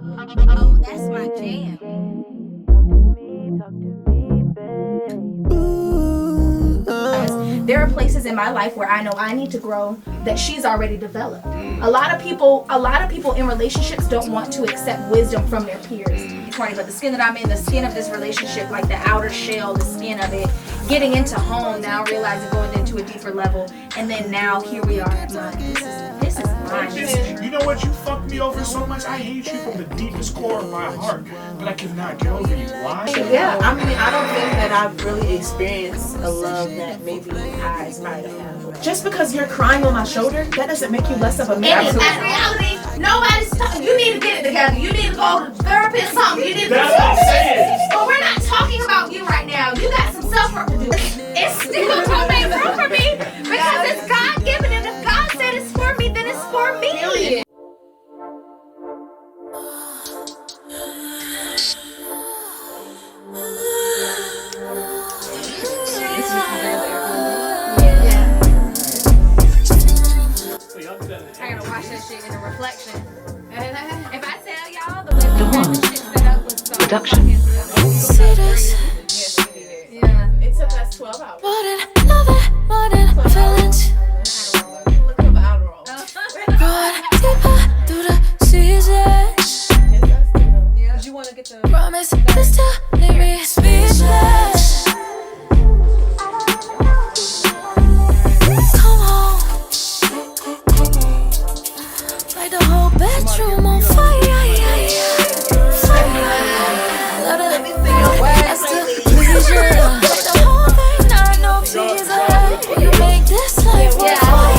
Oh, that's my jam. There are places in my life where I know I need to grow that she's already developed. A lot of people in relationships don't want to accept wisdom from their peers. But the skin that I'm in, the skin of this relationship, like the outer shell, the skin of it, getting into home now, realizing going into a deeper level, and then now here we are. This is mine. You know what? You fucked me over so much. I hate you from the deepest core of my heart, but I cannot get over you. Why? Yeah, I mean, I don't think that I've really experienced a love that maybe I aspire to have. Just because you're crying on my shoulder, that doesn't make you less of a man. In reality, nobody's talking. You need to get it together. You need to go to therapy or something. You need to. That's what I'm saying. But we're not talking about you right now. You got some self-work to do. It's still gonna make room for me because it's God-given, and if God said it's for me, then it's for me. Period. I gotta watch that shit in the reflection. If I tell y'all the way we had this shit set up was so Production. Yeah. It took us 12 hours. More than feelings. Look at the Adderall. Going deeper through the seasons. Did you want to get the... Promise this still leave me speechless. Come on. Light the whole bedroom on fire. That's the pleasure. Light the whole thing, not no teaser. You make this life worthwhile.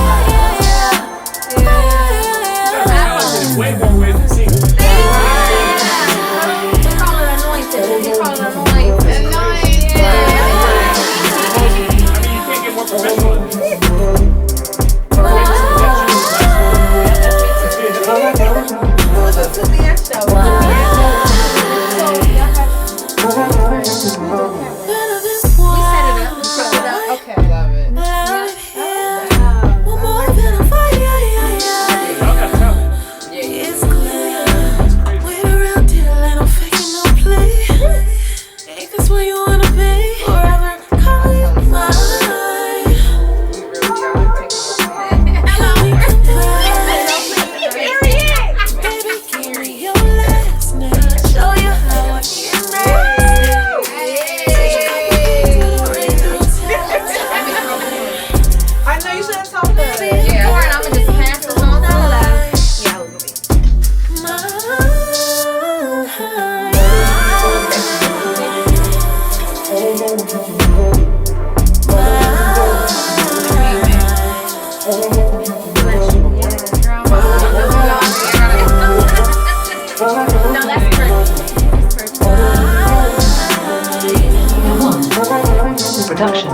Way more ways to see. We call it anointed. We call it anointed. I mean, you can't get more professional than this. Production.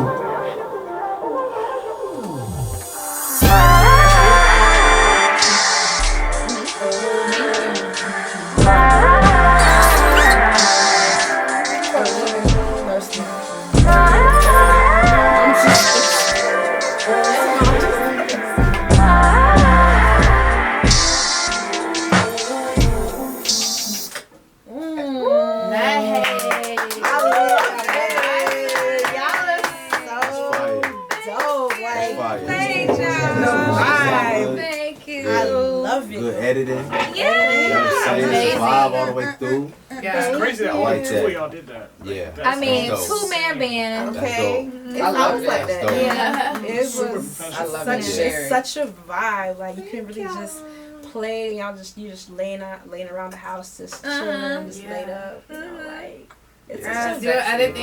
Good editing. Yeah. It's vibe all the way through. Yeah, it's crazy that all Like two that. of y'all did that. Yeah. I mean, That's dope. 2-man band. Okay. That's It's always like That's that. dope. Yeah. It Super was professional. it's such a vibe. Like you can really just play. Y'all just laying around the house, just chilling, just laid up. You know, like it's such a do other things.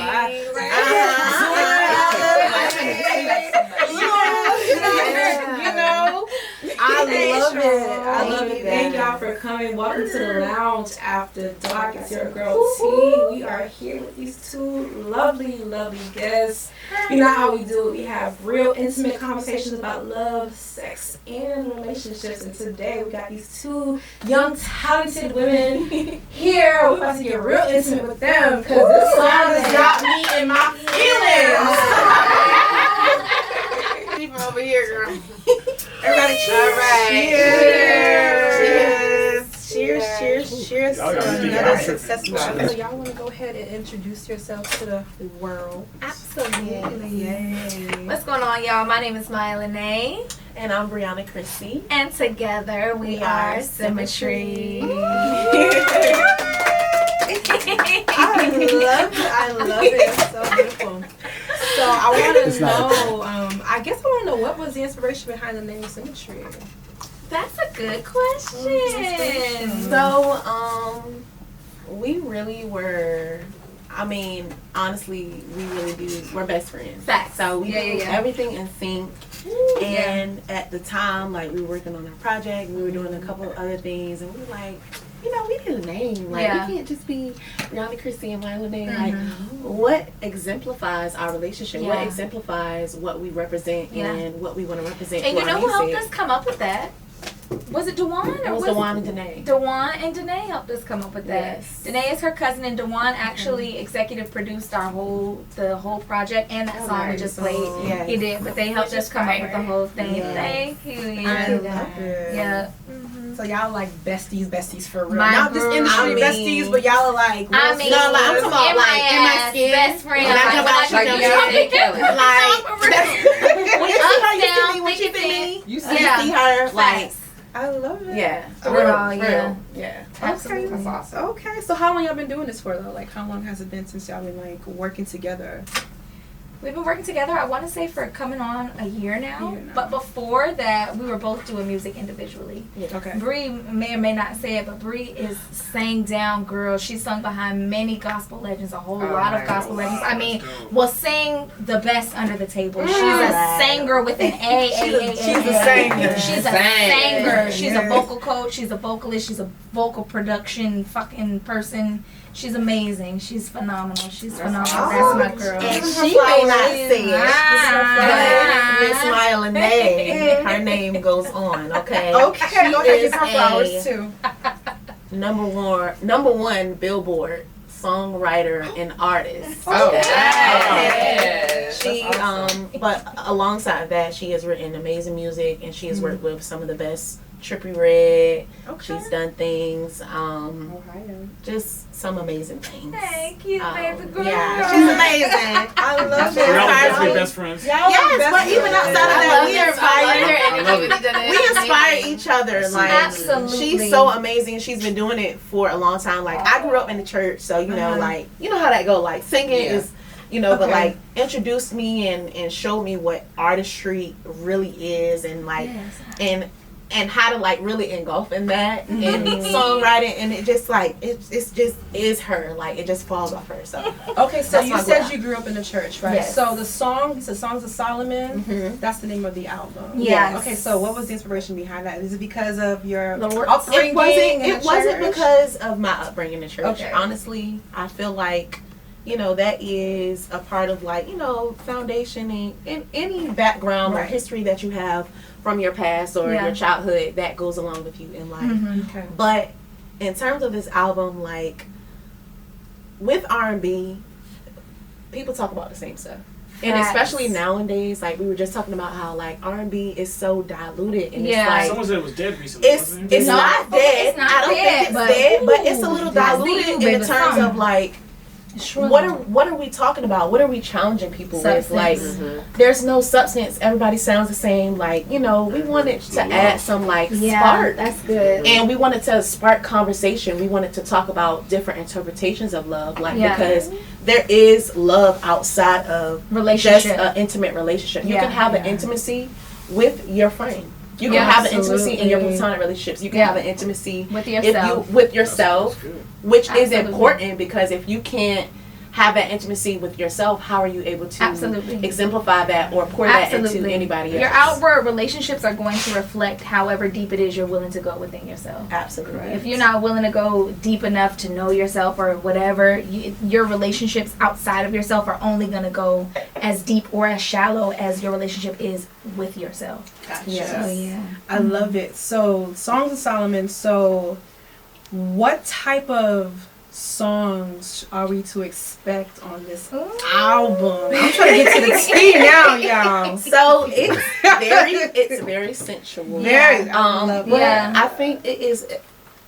You know, I love it. I love it. Thank y'all for coming. Welcome to the lounge after dark. It's your girl T. We are here with these two lovely guests. You know how we do it. We have real intimate conversations about love, sex, and relationships. And today we got these two young, talented women here. We're about to get real intimate with them because this song has got me in my feelings. Keep it over here, girl. Everybody cheers. All right. Cheers. Cheers. Cheers Y'all to gotta think another I'm tripping. successful show. So y'all want to go ahead and introduce yourself to the world? Absolutely. Yay. What's going on, y'all? My name is Maya Lene, And I'm Brianna Chrissy. and together we are SYMTRY. I love it. It's so beautiful. So I want to know, I guess I want to know what was the inspiration behind the name SYMTRY? That's a good question. So, we really were, I mean, honestly, we really do, we're best friends. Facts. So we Yeah, do yeah, yeah. everything in sync. And at the time, like, we were working on our project, we were doing a couple of other things, and we were like, you know, we need a name. Like, Yeah. we can't just be Brianna Chrissy and Maya name. Like, what exemplifies our relationship? What Yeah. exemplifies what we represent Yeah. and what we want to represent? And to you our know who helped music. us come up with that? Was it Dewan? It Or was Dewan and Danae. Dewan and Danae helped us come up with that. Yes. Danae is her cousin, and Dewan actually executive produced the whole project and that song we just played. Yes. He did, but they helped us come up with the whole thing. Yes. Thank you. I Yeah. love it. Yeah. So y'all like besties for real. My Not just bro. industry I mean- besties, but y'all are like. I mean, No, like, I'm talking about, like, in my skin. best friend. When I come out, Like, she you comes know, out. Kelly. Like, when you see her, you see me. When she Up, see down, me, you Yeah. see her. Like, I love it. yeah. For real, real, yeah. real. Yeah. Absolutely. That's awesome. Okay, so how long y'all been doing this for though? Like, how long has it been since y'all been like working together? We've been working together, I want to say, for coming on a year now. Year now. But before that, we were both doing music individually. Okay. Bree may or may not say it, but Bree is sang down girl. She sung behind many gospel legends, a whole lot of gospel legends. I mean, will sing the best under the table. She's a singer with an A. She's a singer. She's a singer. She's Yeah. a vocal coach. She's a vocalist. She's a vocal production fucking person. She's amazing. She's phenomenal. She's phenomenal. That's my girl. And she may not say it, Ah. but Miss Maya Lene, her name goes on. Okay. Okay, go ahead, is give her flowers too. number one Billboard songwriter and artist. Oh, She but alongside that, she has written amazing music, and she has worked with some of the best. Trippie Redd. Okay. She's done things. Just some amazing things. Thank you, baby girl. Yeah, she's amazing. I love So y'all are it. definitely best friends. Yes, but even outside of that, we inspire. We inspire energy. each other. Like, Absolutely. she's so amazing. She's been doing it for a long time. Like, I grew up in the church, so you know, like, you know how that go. Like, singing is, you know, but Okay. like, introduced me and showed me what artistry really is, and like, and how to like really engulf in that and songwriting, and it just like it's just is her, like it just falls off her. So Okay, so That's you my said girl. you grew up in the church, right? Yes. So the song, you said Songs of Solomon, Mhm. that's the name of the album. Yes. Okay, so what was the inspiration behind that? Is it because of your The work- upbringing in it the wasn't church? because of my upbringing in church. Okay. Honestly, I feel like, you know, that is a part of, like, you know, foundation and any background or Right. history that you have from your past or Yeah. your childhood that goes along with you in life. Mhm. Okay. But in terms of this album, like, with R&B, people talk about the same stuff. And Facts. especially nowadays, like, we were just talking about how, like, R&B is so diluted, and Yeah. it's like, Someone said it was dead recently, wasn't it? it's No, not dead. it's not I don't dead, think it's but- dead, but it's a little That's the diluted you, in baby, the terms some. of, like, what are we talking about? What are we challenging people with? Like, there's no substance. Everybody sounds the same. Like, you know, we wanted to add some, like, spark. That's good. And we wanted to spark conversation. We wanted to talk about different interpretations of love, like, Yeah. because there is love outside of Relationship. just an intimate relationship. You Yeah. can have an intimacy with your friend. You can have an intimacy in your Absolutely. platonic relationships. You can Yeah. have an intimacy With if yourself. you with yourself, That's good. which is Absolutely. important, because if you can't have that intimacy with yourself, how are you able to Absolutely. exemplify that or pour that into Absolutely. anybody else? Your outward relationships are going to reflect however deep it is you're willing to go within yourself. Absolutely. If you're not willing to go deep enough to know yourself or whatever, your relationships outside of yourself are only going to go as deep or as shallow as your relationship is with yourself. Yes. So, yeah. I love it. So, Songs of Solomon. So, what type of songs are we to expect on this album? I'm trying to get to the T now, y'all. So it's very sensual. Very. I Um, love but Yeah. I think it is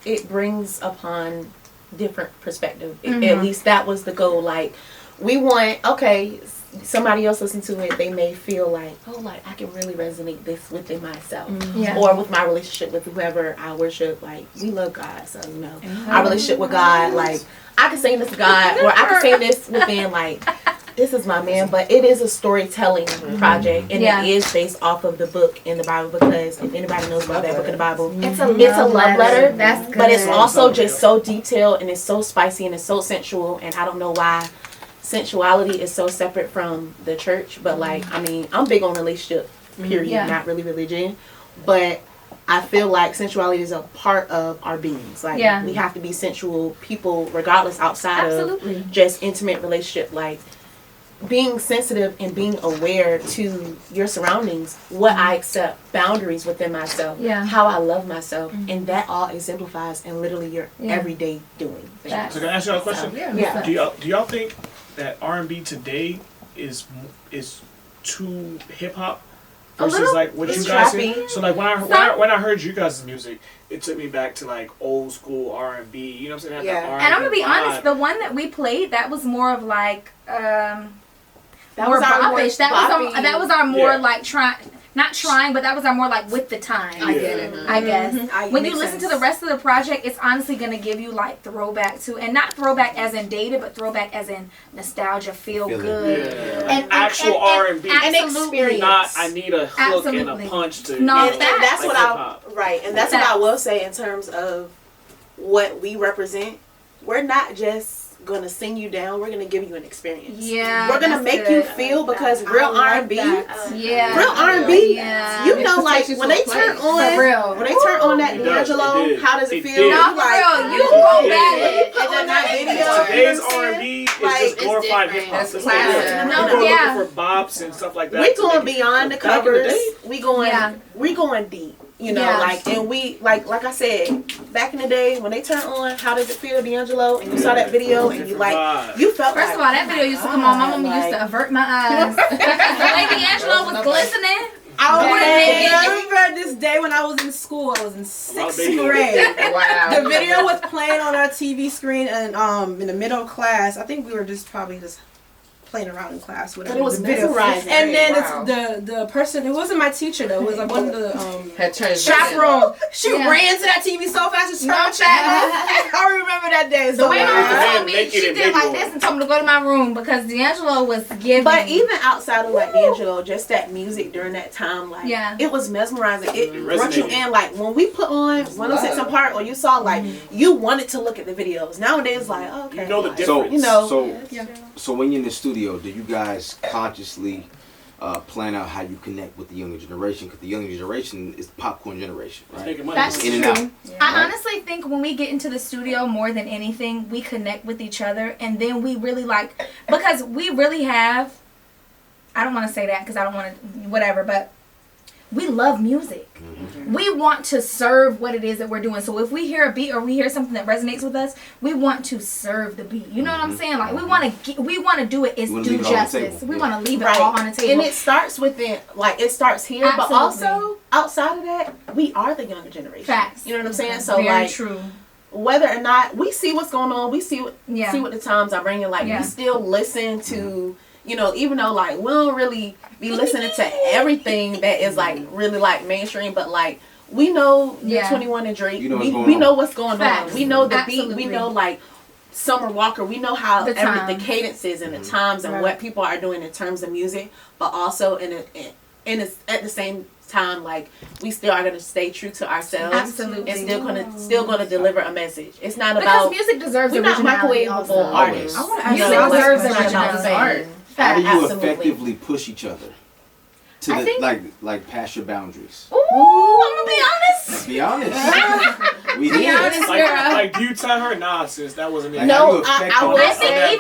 it brings upon different perspective. At least that was the goal. Like, we want, okay, somebody else listen to it, they may feel like, oh, like I can really resonate this within myself, or with my relationship with whoever I worship. Like, we love God, so you know, our relationship with God. Like, I can sing this to God, or I can sing this within, like, this is my man. But it is a storytelling project, and it is based off of the book in the Bible. Because if anybody knows about that book in the Bible, it's a love letter. That's good. But it's also just so detailed, and it's so spicy, and it's so sensual. And I don't know why sensuality is so separate from the church, but like, I mean, I'm big on relationship, period, not really religion, but I feel like sensuality is a part of our beings. Like, we have to be sensual people regardless, outside of just intimate relationship. Like, being sensitive and being aware to your surroundings, what I accept, boundaries within myself, how I love myself, and that all exemplifies in literally your everyday doing. So can I ask y'all a question? Do y'all think that R&B today is too hip hop versus like what you guys say? So like when I heard you guys' music, it took me back to like old school R&B. You know what I'm saying? That R&B and I'm gonna be vibe. honest, the one that we played, that was more of like that more was our bop-ish. That was our more like not trying, but that was our more like with the time. I get it. I guess. When you listen to the rest of the project, it's honestly going to give you like throwback to, and not throwback as in dated, but throwback as in nostalgia, feel good. And actual R&B. And experience. Not, I need a hook and a punch to. No, and that's like what and that's what I will say in terms of what we represent. We're not just gonna sing you down, we're gonna give you an experience. We're gonna make you feel, because real R&B, real R&B, you know, like when they turn on that D'Angelo, how does it feel? No, for real, you go back on that video. Today's R&B is just glorified hip hop. No, looking for bops and stuff like that. We going beyond the covers. We going deep. You know, like, and we, like I said, back in the day, when they turn on How Does It Feel, D'Angelo, and you saw that video, and you like, you felt First of all, that video used to come on. My mama used to avert my eyes. The way D'Angelo was glistening. I remember this day when I was in school. I was in 6th grade. Wow. The video was playing on our TV screen, and in the middle of class, I think we were probably playing around in class, whatever. But it was mesmerizing. And then it's the person, it wasn't my teacher though, it was like one of the chaperone. She ran to that TV so fast and turned I remember that day. The way my mom told me, she did like this and told me to go to my room because D'Angelo was giving. But even outside of like D'Angelo, just that music during that time, like it was mesmerizing. It brought you in. Like when we put on 106 and Park, or you saw like you wanted to look at the videos. Nowadays, like okay, you know the difference. You know, so when you're in the studio, do you guys consciously plan out how you connect with the younger generation? Because the younger generation is the popcorn generation, right? That's in true. and out. I honestly think when we get into the studio, more than anything, we connect with each other, and then we really like, because we really have, I don't want to say that because I don't want to, whatever, but we love music. We want to serve what it is that we're doing. So if we hear a beat or we hear something that resonates with us, we want to serve the beat. You know what I'm saying? Like we want to do it. It's do justice. We want to leave it all on the table. And it starts within, like it starts here, but also outside of that, we are the younger generation. Facts. You know what I'm saying? So very like, true. Whether or not we see what's going on, we see what the times are bringing. Like we still listen to. You know, even though like we don't really be listening to everything that is like really like mainstream, but like we know 21 and Drake. We know what's going on. We know the beat. We know like Summer Walker. We know how the cadences and the times and what people are doing in terms of music, but also at the same time, like we still are going to stay true to ourselves. Absolutely. And still going to deliver a message. It's not about music deserves originality. We're not microwavable artists. Music deserves originality. How do you effectively push each other to like past your boundaries? Ooh, I'm gonna be honest. Let's be honest. Be honest, girl. Like, do you tell her, nah, sis, that wasn't it? No, I think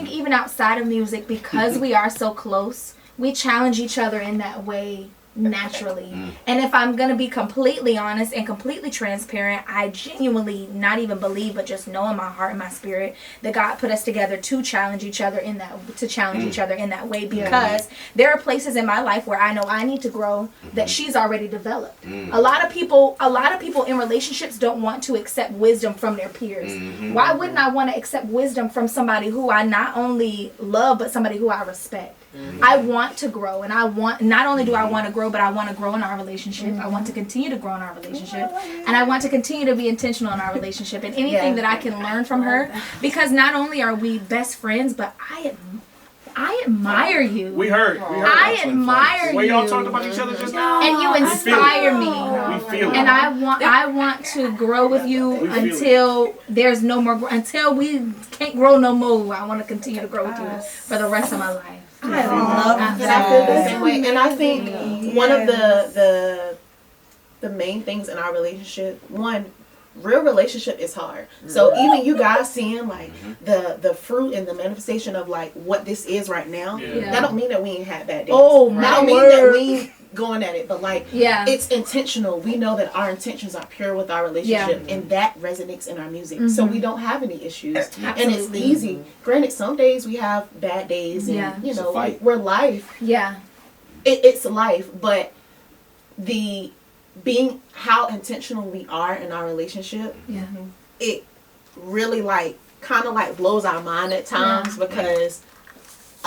even outside of music, because we are so close, we challenge each other in that way naturally. And if I'm gonna be completely honest and completely transparent, I genuinely not even believe, but just know in my heart and my spirit that God put us together to challenge each other in that way, because there are places in my life where I know I need to grow that she's already developed. A lot of people in relationships don't want to accept wisdom from their peers. Why wouldn't I want to accept wisdom from somebody who I not only love but somebody who I respect? I want to grow, and not only do I want to grow, but I want to grow in our relationship. I want to continue to grow in our relationship, and I want to continue to be intentional in our relationship, and anything that I can learn from her, because not only are we best friends, but I admire you. We heard. I admire you. When y'all talked about each other just now, and you inspire me. We feel it. And I want to grow with you until there's no more. Until we can't grow no more. I want to continue to grow with you for the rest of my life. I love that. I feel the same way, and I think one of the main things in our relationship, real relationship is hard. So even you guys seeing like the fruit and the manifestation of like what this is right now, that don't mean that we ain't had bad days. Oh, that don't mean that we going at it, but like it's intentional. We know that our intentions are pure with our relationship, and that resonates in our music. So we don't have any issues, and it's easy. Granted, some days we have bad days, and you know we're life. It's life, but being how intentional we are in our relationship, it really like kind of like blows our mind at times, because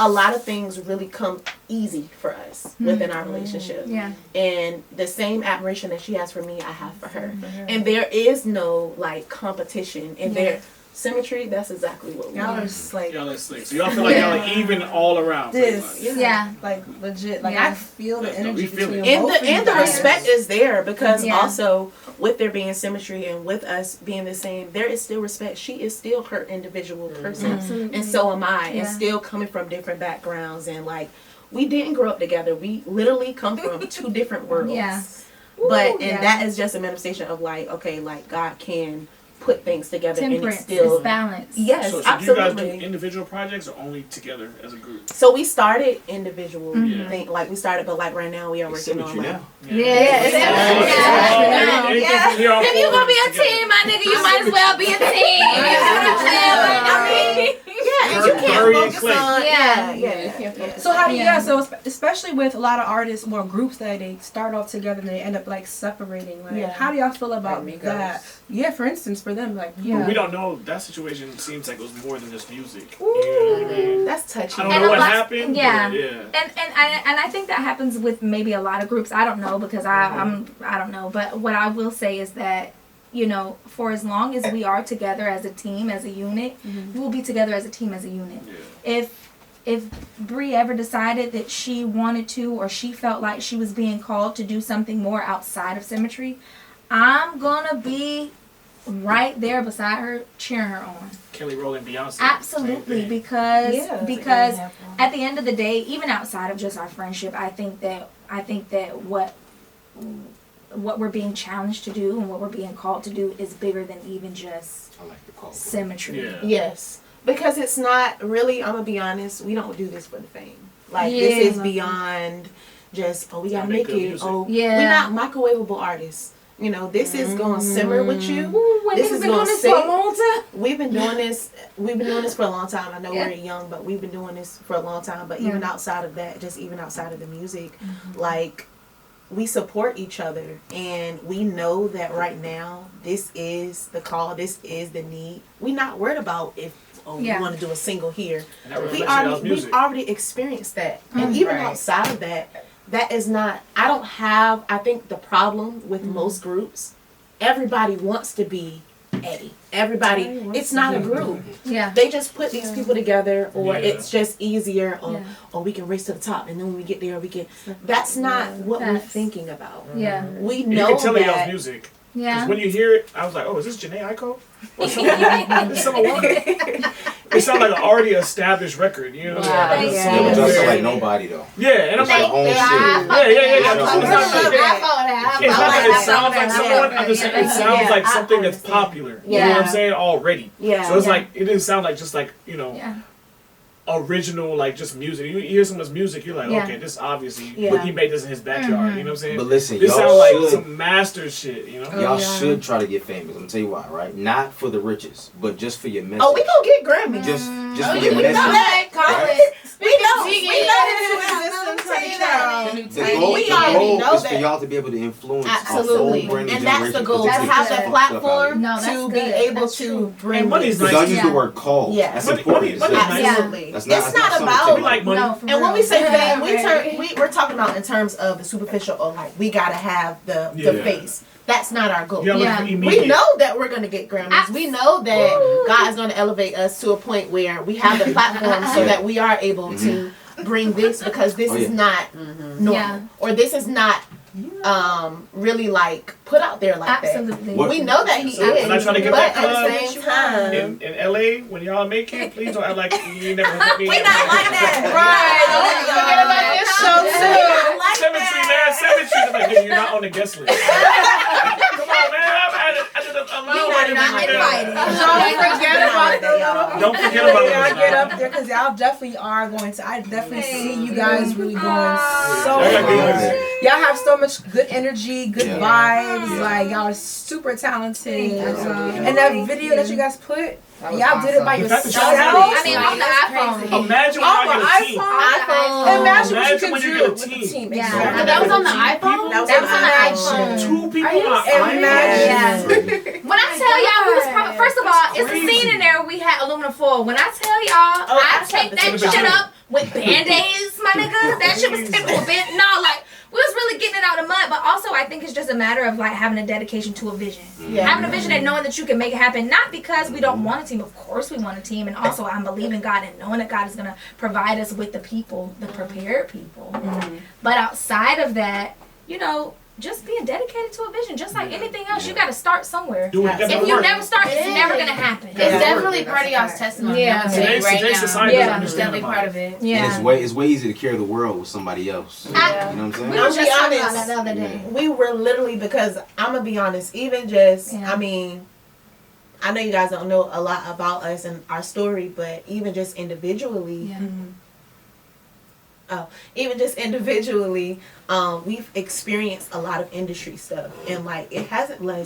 a lot of things really come easy for us within our relationship. And the same admiration that she has for me, I have for her. And there is no like competition, and there SYMTRY, that's exactly what we y'all are. are slick. Y'all are slick. So y'all feel like y'all are even all around. Like legit. Like I feel the energy between and the respect is there, because also with there being SYMTRY and with us being the same, there is still respect. She is still her individual person, and so am I, and still coming from different backgrounds, and like we didn't grow up together. We literally come from two different worlds. But that is just a manifestation of like, okay, like God can put things together, and it's still it's balance. Yes, so absolutely. do you guys do individual projects or only together as a group? So we started individual thing, like we started, but like right now we are working on like, If you're gonna be a team, my nigga, you might as well be a team. You know what I'm saying? Like, I mean, and you can't focus on So how do you guys, so especially with a lot of artists or groups that they start off together and they end up like separating, like how do y'all feel about that? For instance, for them, like we don't know. That situation seems like it was more than just music. You know what I mean? That's touchy. I don't know what happened. And I think that happens with maybe a lot of groups. I don't know, because I don't know. But what I will say is that, you know, for as long as we are together as a team, as a unit, we will be together as a team, as a unit. If Bree ever decided that she wanted to, or she felt like she was being called to do something more outside of SYMTRY, I'm gonna be right there beside her, cheering her on. Kelly Rowland, Beyonce. Absolutely, because at the end of the day, even outside of just our friendship, I think that what we're being challenged to do and what we're being called to do is bigger than even just SYMTRY. Yes, because it's not really. I'm gonna be honest. We don't do this for the fame. Like this is beyond just we gotta make it. Music. We're not microwavable artists. You know, this is gonna simmer with you. This is gonna sit. For a long time. We've been doing this for a long time. I know we're young, but we've been doing this for a long time. But even outside of that, just even outside of the music, like we support each other, and we know that right now this is the call. This is the need. We're not worried about if we want to do a single here. We've already experienced that, and even outside of that. That is not, I think the problem with most groups, everybody wants to be A. Everybody, it's not a group. They just put these people together, or it's just easier, or we can race to the top, and then when we get there, we can. That's not what we're thinking about. We know you can tell that. y'all's music. Because when you hear it, I was like, oh, is this Janae Aiko? Or someone it sounds like an already established record, you know? It doesn't sound like nobody though. Yeah, and I'm like, own shit. It's not that it sounds like someone. I'm just saying it sounds like something that's popular. You know what I'm saying? Already. So it's like it didn't sound like just like, you know, original, like just music. You hear someone's music, you're like, okay, this obviously he made this in his backyard. You know what I'm saying? But listen, this y'all sounds should, like some master shit. You know, y'all should try to get famous. I'm gonna tell you why, right? Not for the riches, but just for your message. Oh, we gonna get Grammys. Just for your message. That, right? We know The goal is for y'all to be able to influence. Absolutely, and that's the goal. To have the platform to be able to bring. Money's nice. Y'all use the word call. Yeah, that's important. Absolutely. That's it's not about like money. And when we say fame, we're talking about in terms of the superficial, or like we gotta have the face. That's not our goal. We know that we're going to get Grammys. We know that God is going to elevate us to a point where we have the platform so that we are able to bring this, because this is not normal. Or this is not really like put out there like that. We know that he is. When I try to get but that club at the same time, in LA, when y'all make it, please don't act like you never met me. We not like that. Right. Don't forget about this show too. SYMTRY, man. SYMTRY. Like, you're not on the guest list. Come on, man. I did a You're not invited. Don't forget about it. Y'all get up there, because y'all definitely are going to. I definitely see you guys really going so far. Y'all have so much good energy, good vibes. Like, y'all are super talented. And that video that you guys put, y'all did it by yourself. I mean, on the iPhone. Imagine when I get a team. Imagine what you get a could do with the team. Yeah. That was on the iPhone? That was on the iPhone. 2 people on iPhone. When I tell y'all, we was first of all, it's a scene in there. We had aluminum foil. When I tell y'all, I taped that shit up with Band-Aids, my nigga. That shit was taped with band. No, like, we was really getting it out of the mud. But also, I think it's just a matter of like having a dedication to a vision. Having a vision and knowing that you can make it happen. Not because we don't want a team. Of course we want a team. And also, I'm believing God and knowing that God is going to provide us with the people, the prepared people. But outside of that, you know, just being dedicated to a vision, just like anything else, you got to start somewhere. If you never start, it's never gonna happen. It's definitely part of y'all's testimony. Today's society it's definitely part of it. And it's way easier to carry the world with somebody else. You know what I'm saying? We were just talking about that the other day. We were literally, because I'm gonna be honest, even just I mean, I know you guys don't know a lot about us and our story, but even just individually. We've experienced a lot of industry stuff, and like it hasn't Girl,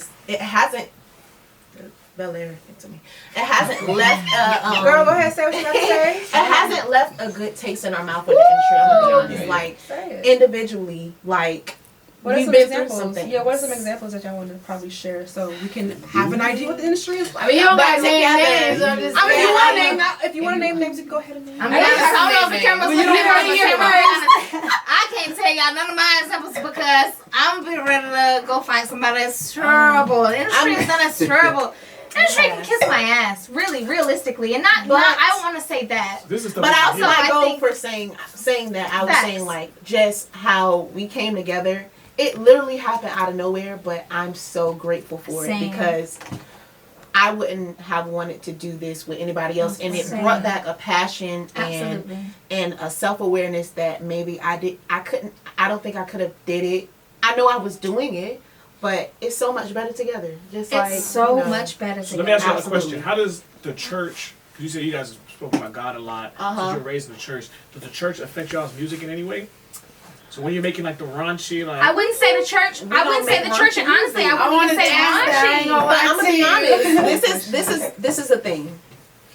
go ahead, say what you got to say. It hasn't left a good taste in our mouth with the industry. I'm gonna be honest. Like individually, like what are we've some been examples? through something. Yeah, what are some examples that y'all want to probably share so we can have an idea what the industry is like? I mean, you don't got to name names. If you want to name names, you can go ahead and name names. I mean, I don't know if the camera's looking at me. I can't tell y'all none of my examples because I'm be ready to go find somebody that's terrible. The industry is not as terrible. Industry can kiss my ass, really, realistically, and not. I don't want to say that. But also, I go for saying that. I was saying like just how we came together. It literally happened out of nowhere, but I'm so grateful for it because I wouldn't have wanted to do this with anybody else, and it brought back a passion and a self-awareness that maybe I don't think I could have did it. I know I was doing it, but it's so much better together. Much better together. So let me ask you a question. How does the church, because you said you guys spoke about God a lot, since you're raised in the church, does the church affect y'all's music in any way? So when you're making like the raunchy, like I wouldn't say the church. And honestly, I wouldn't even say raunchy. But I'm gonna be honest. This is the thing.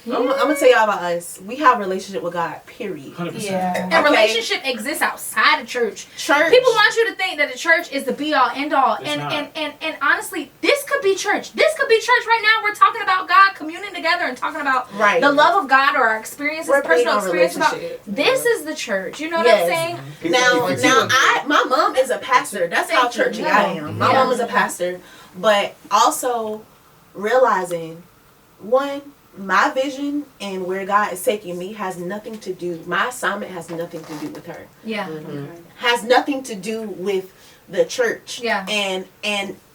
I'm gonna tell y'all about us. We have a relationship with God. Period. 100%. And relationship exists outside of church. People want you to think that the church is the be all end all. And honestly, this could be church. This could be church right now. We're talking about God, communing together, and talking about the love of God or our experiences, personal experience about. This is the church. You know what I'm saying? Now, my mom is a pastor. That's how churchy I am. My mom is a pastor, but also realizing my vision and where God is taking me has nothing to do. My assignment has nothing to do with her. Has nothing to do with the church. And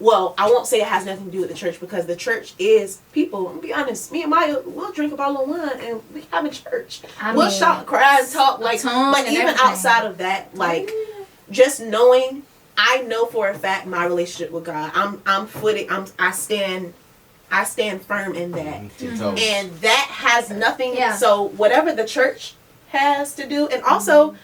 well, I won't say it has nothing to do with the church because the church is people. I'm gonna be honest. Me and Maya, we'll drink a bottle of wine and we have a church. We'll shout, cry, and talk but even outside of that, like just knowing, I know for a fact my relationship with God. I'm footed. I stand firm in that. And that has nothing. So whatever the church has to do, and also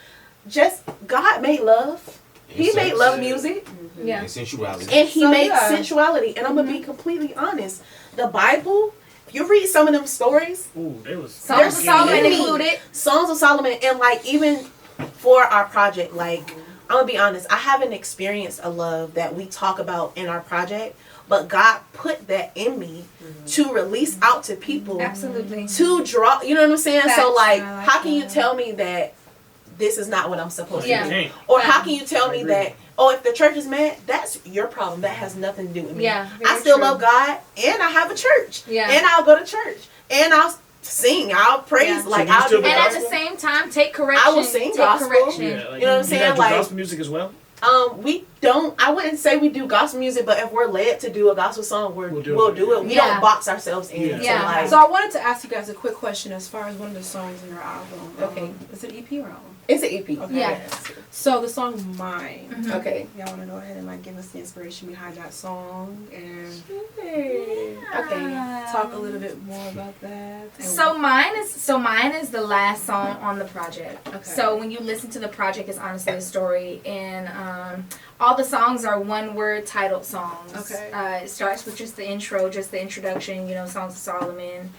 just God made love. He made love music. Yeah. And sensuality. And he made sensuality. And I'm gonna be completely honest. The Bible, if you read some of them stories, Songs of Solomon included. Songs of Solomon, and like even for our project, like I'm gonna be honest, I haven't experienced a love that we talk about in our project, but God put that in me to release out to people. Absolutely. To draw, you know what I'm saying? Facts. So like, how can you tell me that this is not what I'm supposed to do? Or how can you tell me that, oh, if the church is mad, that's your problem. That has nothing to do with me. Yeah, I still love God, and I have a church. Yeah. And I'll go to church. And I'll sing. I'll praise. Yeah. Like, So I'll do And at the same time, take correction. I will sing take gospel. correction. Yeah, like, You know what I'm saying? Do Like, gospel music as well. we don't. I wouldn't say we do gospel music, but if we're led to do a gospel song, we'll do it. We Yeah. don't box ourselves in. Yeah. Yeah. Like, So I wanted to ask you guys a quick question as far as one of the songs in your album. Okay. Is it EP or album? it's an EP. Okay. Yeah. So the song Mine. Mhm. Okay. Y'all want to go ahead and like give us the inspiration behind that song and Okay. talk a little bit more about that? And So mine is the last song on the project. Okay. So when you listen to the project, it's honestly a story, and all the songs are one-word titled songs. Okay. It starts with just the intro, just the introduction. Songs of Solomon.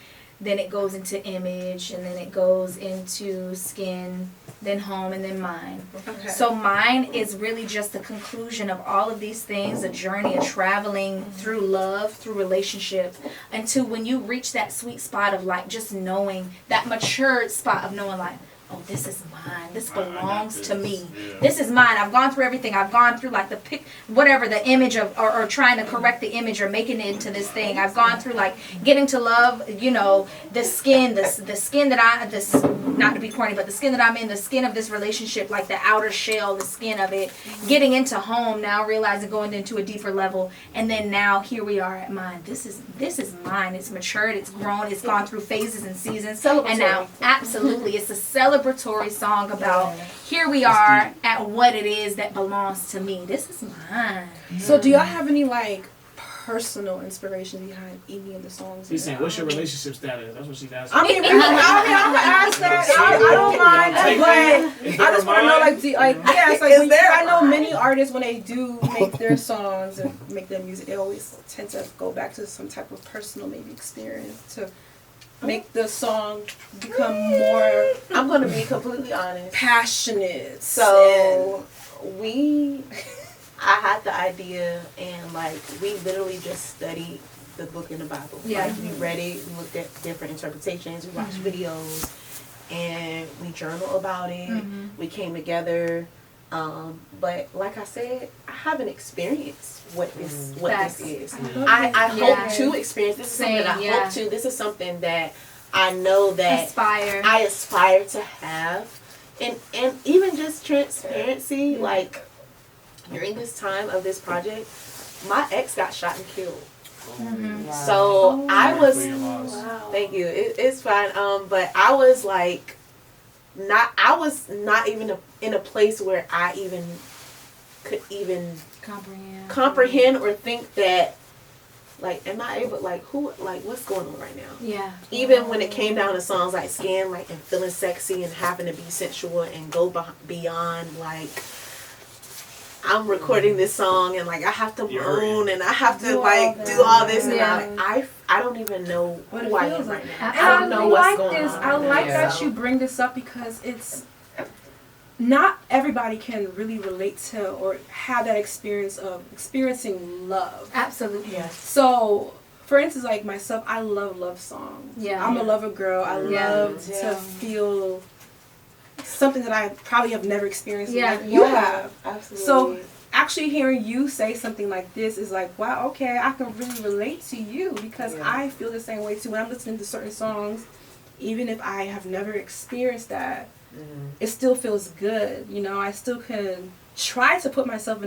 Then it goes into Image, and then it goes into Skin, then Home, and then Mine. Okay. So mine is really just the conclusion of all of these things, a journey of traveling through love, through relationship, until when you reach that sweet spot of like just knowing, that matured spot of knowing like, oh, this is mine. This belongs to me. This is mine. I've gone through everything. I've gone through like the image of, or trying to correct the image or making it into this thing. I've gone through like getting to love, the skin, the skin that not to be corny, but the skin that I'm in, the skin of this relationship, like the outer shell, the skin of it, getting into Home, now realizing going into a deeper level. And then now here we are at Mine. This is mine. It's matured. It's grown. It's gone through phases and seasons. And now, absolutely, it's a celebratory song about here we are at what it is that belongs to me. This is mine. So do y'all have any like personal inspiration behind any of the songs? He's saying, what's your relationship status? That's what she's asking. I'm gonna ask that. I don't mind that, but I just want to know, I know many artists when they do make their songs and make their music, they always tend to go back to some type of personal maybe experience to make the song become more. I'm gonna be completely honest. Passionate. So I had the idea, and like we literally just studied the book in the Bible. Yeah. Like we read it, we looked at different interpretations, we watched videos, and we journal about it. We came together. But like I said, I haven't experienced what this is. I hope to experience. This is something that I hope to. This is something that I know that I aspire to have. And even just transparency, like during this time of this project, my ex got shot and killed. So I was thank you. It's fine. But I was like not even in a place where I even could even comprehend or think that, like, am I able, like, what's going on right now? Yeah. Even when it came down to songs like Skin, like, and feeling sexy and having to be sensual and go beyond, like, I'm recording this song and, like, I have to moan and I have to, like, do all this. And I don't even know who I am right now. I don't know what's going on. I like that you bring this up because it's not everybody can really relate to or have that experience of experiencing love. Absolutely. Yes. So, for instance, like myself, I love songs. Yeah. I'm a lover girl. I love to feel something that I probably have never experienced like you have. Absolutely. So, actually hearing you say something like this is like, wow, okay, I can really relate to you because I feel the same way too. When I'm listening to certain songs, even if I have never experienced that, it still feels good. I still can try to put myself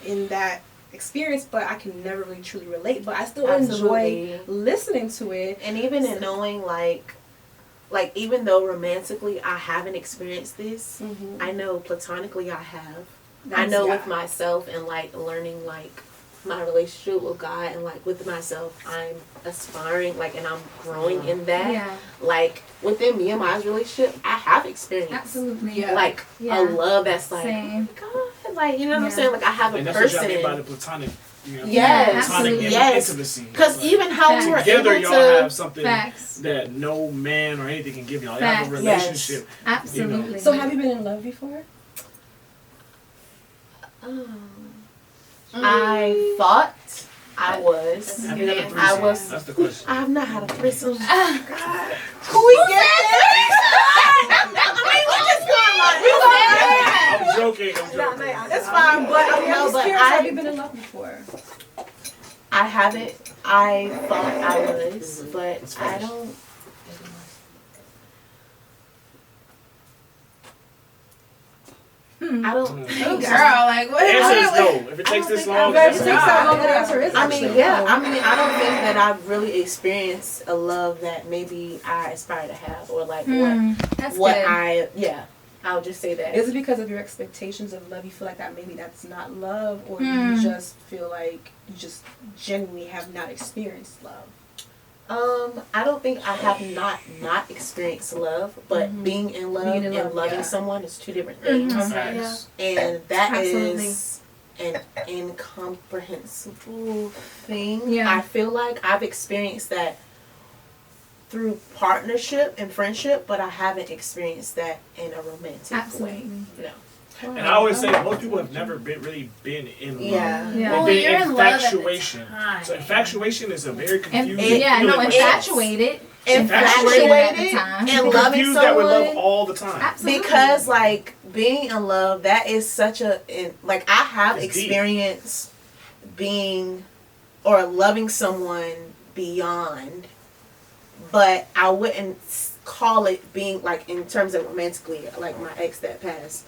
in that experience, but I can never really truly relate. But I still enjoy listening to it. And even in knowing, like even though romantically I haven't experienced this, I know platonically I have. I know with myself and like learning like my relationship with God and like with myself, I'm aspiring like and I'm growing in that. Yeah. Like within me and my relationship, I have experienced Absolutely. like a love that's like Same. God, like you know what I'm saying? Like I have a And that's person. what y'all mean by the platonic. You know, Yes, platonic yes. intimacy. Because Like, even how we were together, able y'all to have something Facts. that no man or anything can give y'all. Y'all have a Facts. relationship. Absolutely. You know. So have you been in love before? I thought I was. Have you had a I threesome? was. That's the question. I have not had a threesome. Who we get I'm joking. I'm joking. It's fine, but Have you been in love before? I haven't. I thought I was, but I don't. I don't. Girl, like what? The answer is no. If it takes this long, If it's it takes that long, the answer is I mean, actually yeah. no. I mean, I don't think that I've really experienced a love that maybe I aspire to have, or like That's what good. I. Yeah, I'll just say that. Is it because of your expectations of love? You feel like that maybe that's not love, or you just feel like you just genuinely have not experienced love? I don't think I have not experienced love, but being in love Being in love, and loving yeah. someone is two different things, Facts. and that Absolutely. is an incomprehensible thing. Yeah. I feel like I've experienced that through partnership and friendship, but I haven't experienced that in a romantic Absolutely. way. No. And I always say most people have never really been in love. Yeah. Yeah. Well, They've you're been in love at the infatuation. time. So infatuation is a very And, confusing yeah, no, feeling. infatuated. Infatuated at the time. and People loving confuse that with love someone. all the time. Absolutely. Because like being in love, that is such a like I have It's deep. experienced being or loving someone beyond, but I wouldn't call it being like in terms of romantically like my ex that passed.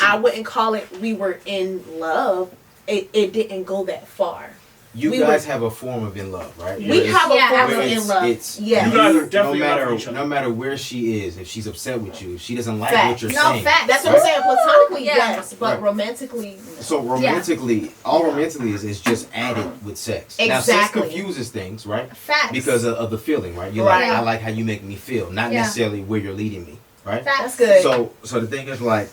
I wouldn't call it we were in love. It didn't go that far. You We guys were- have a form of in love, right? We Where it's- have a Yeah, form of absolutely. in love. It's Yeah. You guys are definitely no in love matter with each other. no matter where she is, if she's upset with you, if she doesn't like Fact. what you're No, saying. fact. That's what I'm saying. Platonically, Yeah. yes, but Right. romantically, So romantically, all romantically is just added with sex. Now sex Exactly. confuses things, right? Facts. Because of the feeling, right? You're Right. like, I like how you make me feel, not Yeah. necessarily where you're leading me, right? that's good. So the thing is like,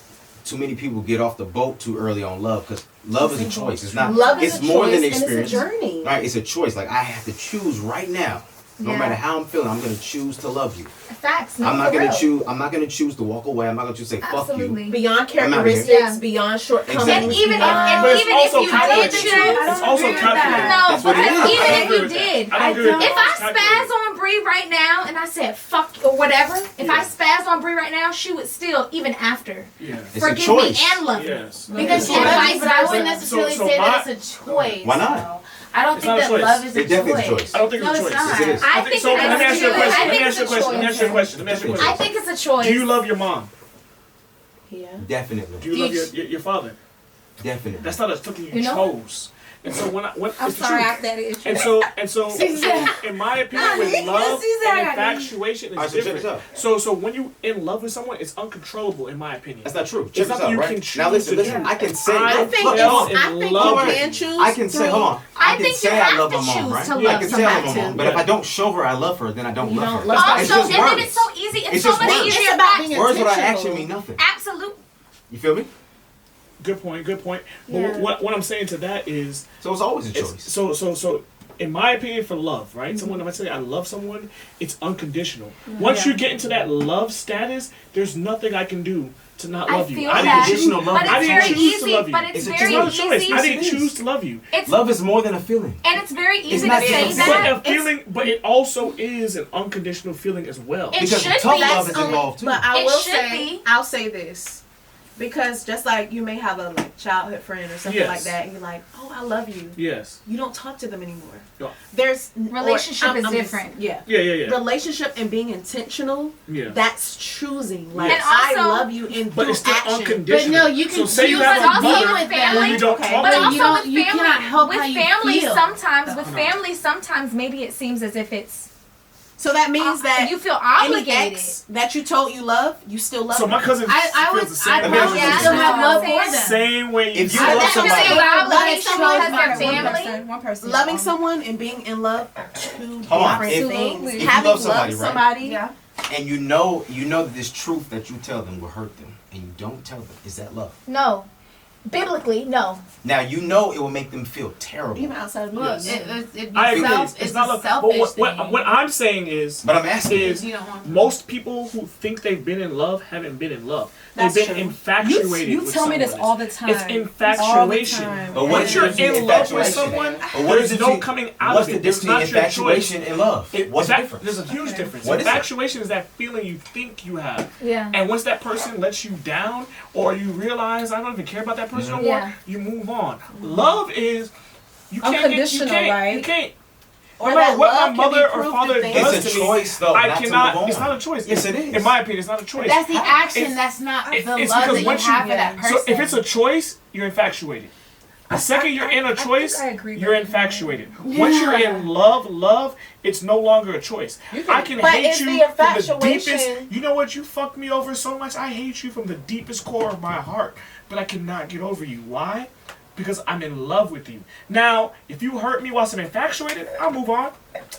too many people get off the boat too early on love because love is a choice. It's not. Love is it's a more choice than and experience. it's a journey. Right? It's a choice. Like I have to choose right now. No Yeah. matter how I'm feeling, I'm gonna choose to love you. Facts. No, I'm not for gonna real. choose. I'm not gonna choose to walk away. I'm not gonna choose to say fuck you. Absolutely. Beyond I'm out of characteristics, here. Yeah. beyond shortcomings. Exactly. And even beyond, But it's even also if you calculated, did too. choose, It's also calculated. no, That's what but it is. even I don't if agree you with that. did, I don't agree with if that. I It's calculated. spaz on Bree right now and I said fuck or whatever, if Yeah. I spaz on Bree right now, she would still even after Yeah. It's a forgive choice. me and love me. Yes. Because Yeah. yeah, Vice I wouldn't versa. necessarily So say my- that it's a choice. Why not? though. I don't It's think not a that choice. love is a It definitely is a choice. choice. I don't think No, it's a it's choice. not. Yes, it is. I think So let me ask you a question. Let me ask you a question. Let me ask you a question. Let me ask you a I question. think it's a choice. Do you love your mom? Yeah. Definitely. Do you love your father? Definitely. That's not a something you You know? chose. And so when I'm it's the sorry, truth. that is And so, in my opinion, with love and infatuation, Alright, it's so check different. this out. So when you in love with someone, it's uncontrollable, in my opinion. That's not true. It's Check this something out, you right? can Now choose listen, to listen. do. I can say. I think fell it's- in I think love you with can it. choose I can say, through- hold on. I can think say you I have love to my mom, choose right? to I love can say I love my somebody. mom, but if I don't show her I love her, then I don't You love don't her. love her. It's Also, just and then words. it's so easy. It's It's so just much words. easier It's about back. being Words without intentional. action mean nothing. Absolutely. You feel me? Good point. But Yeah. what I'm saying to that is, So it's always a choice. so in my opinion, for love, right? Someone, if I say I love someone, it's unconditional. Once you get into that love status, there's nothing I can do to not I love you. feel I that, didn't choose. love. but I it's didn't very choose to easy. love you. But it's It's very not a choice. easy. I didn't Yes, it choose is. to love you. It's Love is more than a feeling. and it's very easy not to say just a that. But a It's- feeling, but it also is an unconditional feeling as well. It Because should tough be. love is involved too. But I It will should say, be. I'll say this. Because just like you may have a like childhood friend or something Yes. like that, and you're like, oh, I love you. Yes. You don't talk to them anymore. Yeah. There's Relationship is just- different. Yeah. Yeah. Relationship and being intentional, Yeah. that's choosing. Like, And I also- love you in But through it's still action. unconditional. But no, you can so say you choose have but a also mother with family, when you don't But talk to But also you don't- with you family, cannot help with how you family feel. sometimes, with family sometimes maybe it seems as if it's So that means that you feel any obligated. ex that you told you love, you still love. So my cousin feels the same way. I still have love for them. Same way you If you do. love loving someone, because their family. One person. loving someone and being in love, two Hold on. different If- things. if you Having love somebody, loved right? somebody, Yeah. And you know that this truth that you tell them will hurt them, and you don't tell them. Is that love? No. Biblically, no. Now you know it will make them feel terrible. even outside of Look, us. I agree. it's It's not a love. But selfish thing. what I'm saying is, But I'm asking. is You don't want most people who think they've been in love haven't been in love. That's They've been true. infatuated. You with tell me this someone. all the time. It's infatuation. All the time. But what Once is you're the difference in between love with infatuation? someone, But what is there's the no difference- coming out What's of the it. It's difference not between your infatuation choice. and love? What's the difference? There's a huge difference. What is it? Infatuation is that feeling you think you have. Yeah. And once that person lets you down, or you realize I don't even care about that person no more, Yeah. you move on. Love is you can't Unconditional, you right? can't. Or No matter that what love my can mother be or proved father through things. does It's a to me, choice, though, I not to cannot. move on. It's not a choice. Yes, it is. In my opinion, it's not a choice. That's the action. It's- That's not the it's love because that you once you- have for that person. So if it's a choice, you're infatuated. The second you're in a choice, I agree you're with that. infatuated. Once you're in love, it's no longer a choice. I can But hate it's you the from the infatuation- deepest. You know what? You fucked me over so much. I hate you from the deepest core of my heart, but I cannot get over you. Why? Because I'm in love with you. Now, if you hurt me whilst I'm infatuated, I'll move on.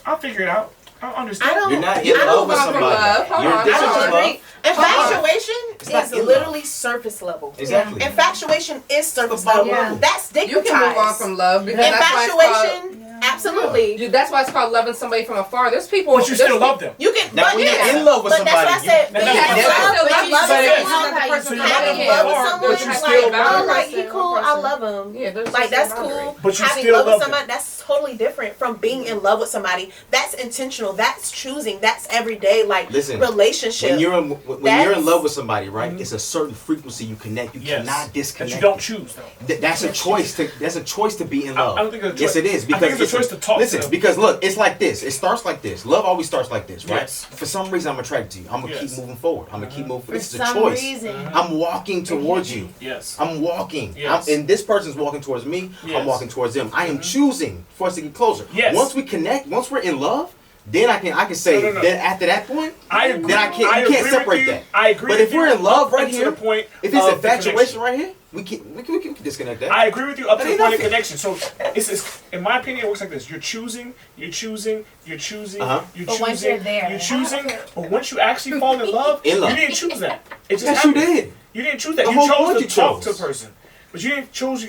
I'll figure it out. I'll understand. You're not in love with somebody. You're this is just love. Infatuation It's not is in literally surface level. Exactly. Infatuation is surface About level. love. That's You stigmatized. can move on from love because that's why it's called, Infatuation, absolutely. that's why it's called loving somebody from afar. There's people. But you still love them. You can, Now, but when yeah, you're in love with but that's somebody, why I said you- being that's in different. love, But I you love said it. it's not the person So you're Having not love with far, someone, but you like, still love oh, them. like he cool, I love him. Yeah, there's Like just that's a boundary. cool. But you Having still love with love them. somebody, that's totally different from being in love with somebody. That's intentional. That's choosing. That's everyday like Listen, relationship. When you're in That's- love with somebody, right? It's a certain frequency you connect. You Yes. cannot That disconnect. you don't choose, though. That's a choice to. That's a choice to be in love. I don't think it's a Yes, choice. it is I because think it's a choice to talk to Listen, them. because look, it's like this. It starts like this. Love always starts like this, right? Yes. For some reason, I'm attracted to you. I'm gonna Yes. keep moving forward. I'm gonna keep moving. for This is a some choice. reason. I'm walking towards you. Yes. I'm walking. Yes. And this person's walking towards me. Yes. I'm walking towards them. I am choosing for us to get closer. Yes. Once we connect, once we're in love, then I can say No. then after that point, I agree. then I can't. You agree can't with separate you. that. I agree. But with if we're you in love up right until here, the point if it's of the infatuation connection. right here, we can disconnect that. I agree with you up to That the ain't point of nothing. connection. So it's in my opinion, it works like this: you're choosing, you're choosing, you're choosing, Uh-huh. you're But choosing, once you're there- you're choosing. But once you actually fall in love, In love. you didn't choose that. It just Yes, you happened. did. You didn't choose that. The You whole chose point to you talk chose. to a person, but you didn't choose.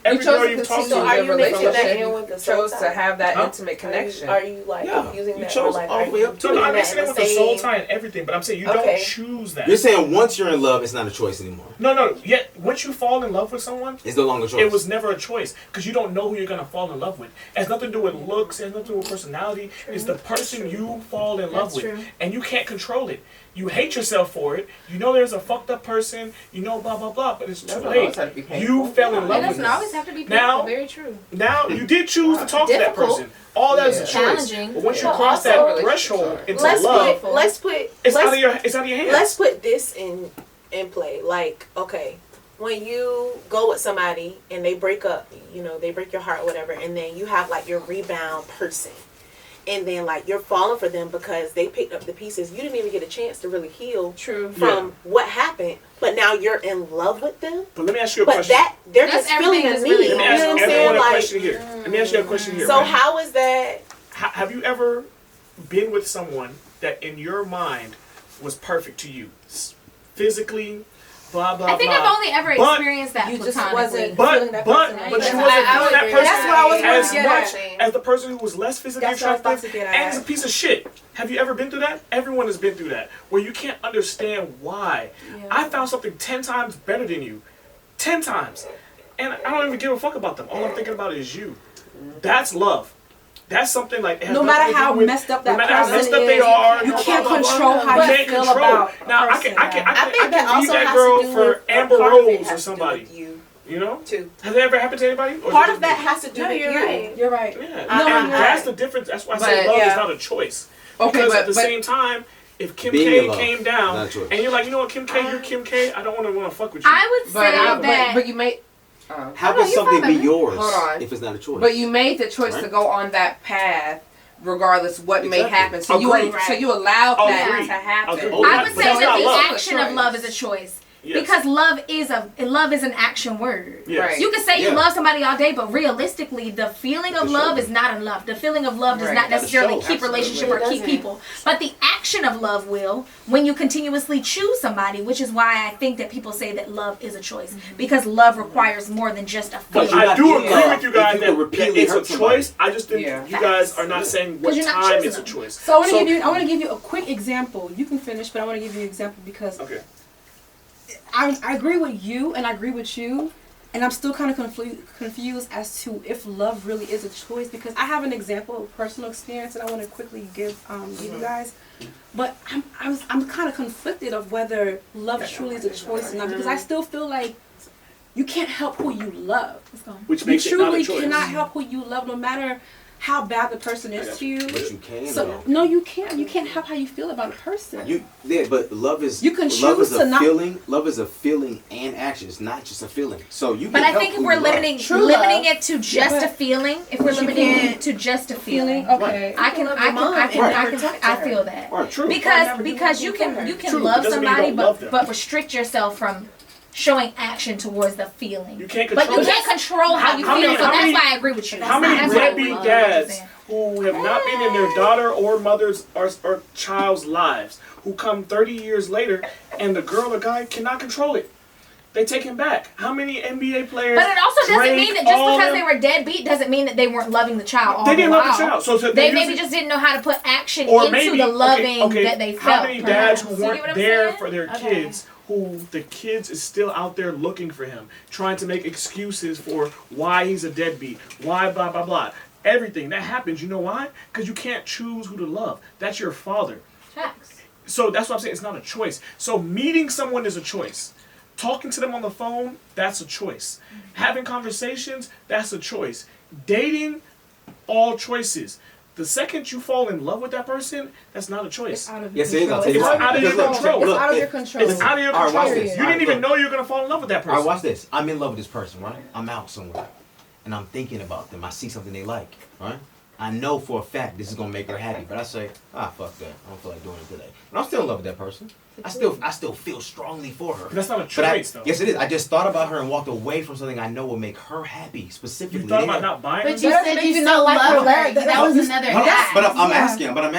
Every chose girl to you talk continue So to. are the you mixing that relationship. in with the You soul chose to tie? have that Huh? intimate connection. Are you like Yeah, using you that? chose or, like, all the are way you up to No, doing I'm that mixing in it with the the soul same- tie and everything, but I'm saying you Okay. don't choose that. You're saying once you're in love, it's not a choice anymore. No. Yet once you fall in love with someone, It's no longer a choice. it was never a choice because you don't know who you're gonna fall in love with. It has nothing to do with looks. It has nothing to do with personality. It's the person you fall in love with, and you can't control it. You hate yourself for it. You know there's a fucked up person. You know blah blah blah, but it's too Doesn't late. always have to be painful. You fell in It love with doesn't them. always have to be Now- painful. Very true. Now you did choose to talk to that Difficult. person. All that is a Yeah. choice. Challenging. But once you But cross also- that threshold into Let's love, put it's let's out of your hands. let's put this in play. Like, okay, when you go with somebody and they break up, they break your heart or whatever, and then you have like your rebound person. And then like you're falling for them because they picked up the pieces. You didn't even get a chance to really heal from what happened. But now you're in love with them. But let me ask you a But question. they're That's just feeling a everything need. is really- You Let me know ask what I'm everyone saying? a Like, question here. Let me ask you a question here. so right? how is that? Have you ever been with someone that in your mind was perfect to you? Physically, blah, blah, I think blah. I've only ever But experienced that you just platonically. wasn't- But feeling that but person but out. you wasn't I feeling would that agree. person That's what I was as gonna get much at. as the person who was less physically That's what I was about attractive to get and at. is a piece of shit. Have you ever been through that? Everyone has been through that, where you can't understand why. I found something 10 times better than you, 10 times, and I don't even give a fuck about them. All I'm thinking about is you. That's love. That's something like it has No nothing matter to do how with- messed up that no matter how person messed up they is, are, you blah, can't blah, blah, control blah. how You you can't feel control. about Now a I person. can I think that leave also that has girl to do for with Amber part of it Rose has or to do somebody. with you You know? too. Has it ever happened to anybody? Or is Part it of just that me? has to do No, with you're you. right. You're right. Yeah, No, and you're that's right. the difference. That's why I But, say love yeah. is not a choice. Okay, Because at the but same time, if Kim Being K in love, came not a down choice. and you're like, you know what, Kim K, you're Kim K, I don't want to fuck with you. I would but, say that. but you made. How No, can you're something fine, be baby. yours Hold on. if it's not a choice? But you made the choice Right. to go on that path regardless what may happen. So Agreed. you allow that Agreed. to happen. Agreed. I would say That's that not the love. action of love is a choice. Yes. Because love is an action word. Yes. Right. You can say you love somebody all day, but realistically, the feeling of love is not enough. The feeling of love does not necessarily keep relationship or keep people. But the action of love will when you continuously choose somebody, which is why I think that people say that love is a choice. Because love requires more than just a feeling. But I do agree with you guys that repeatedly it's a hurt somebody. choice. I just think you guys are not saying what you're not time choosing is a them. choice. So I want to give you a quick example. You can finish, but I want to give you an example because I agree with you and I agree with you, and I'm still kind of confused as to if love really is a choice, because I have an example of personal experience that I want to quickly give you guys. But I'm kind of conflicted of whether love truly is a choice or not, because I still feel like you can't help who you love. Which makes it not a choice. You truly cannot help who you love, no matter how bad the person is to you. But you can. So no, you can't. You can't help how you feel about a person. But love is. You can love choose is to a not. feeling. Love is a feeling and action. It's not just a feeling. So you. But can I think if we're limiting it to just a feeling, if we're limiting it to just a feeling, okay, I feel that. Right, true. Because you can love somebody, but restrict yourself from showing action towards the feeling. You can't but control. you can't control how you feel. So that's why I agree with you. How many deadbeat dads who have not been in their daughter or mother's or child's lives, who come 30 years later and the girl or guy cannot control it? They take him back. How many NBA players? But it also doesn't mean that just because they were deadbeat doesn't mean that they weren't loving the child all the while. They didn't love the child. So they maybe just didn't know how to put action into the loving that they felt. How many dads who weren't there for their kids, who the kids is still out there looking for him, trying to make excuses for why he's a deadbeat, why blah, blah, blah. Everything. That happens. You know why? Because you can't choose who to love. That's your father. Facts. So that's what I'm saying. It's not a choice. So meeting someone is a choice. Talking to them on the phone, that's a choice. Having conversations, that's a choice. Dating, all choices. The second you fall in love with that person, that's not a choice. Yes, it is. I'll tell you why. It's out of your control. It's out of your control. It's out of your control. Watch this. You didn't even know you were going to fall in love with that person. All right, watch this. I'm in love with this person, right? I'm out somewhere. And I'm thinking about them. I see something they like, right? I know for a fact this is going to make her happy. But I say, fuck that. I don't feel like doing it today. But I'm still in love with that person. I still feel strongly for her. But that's not a choice, though. Yes, it is. I just thought about her and walked away from something I know will make her happy, specifically. You thought about not buying her? But you said you still love her. That was another act. But I'm asking. But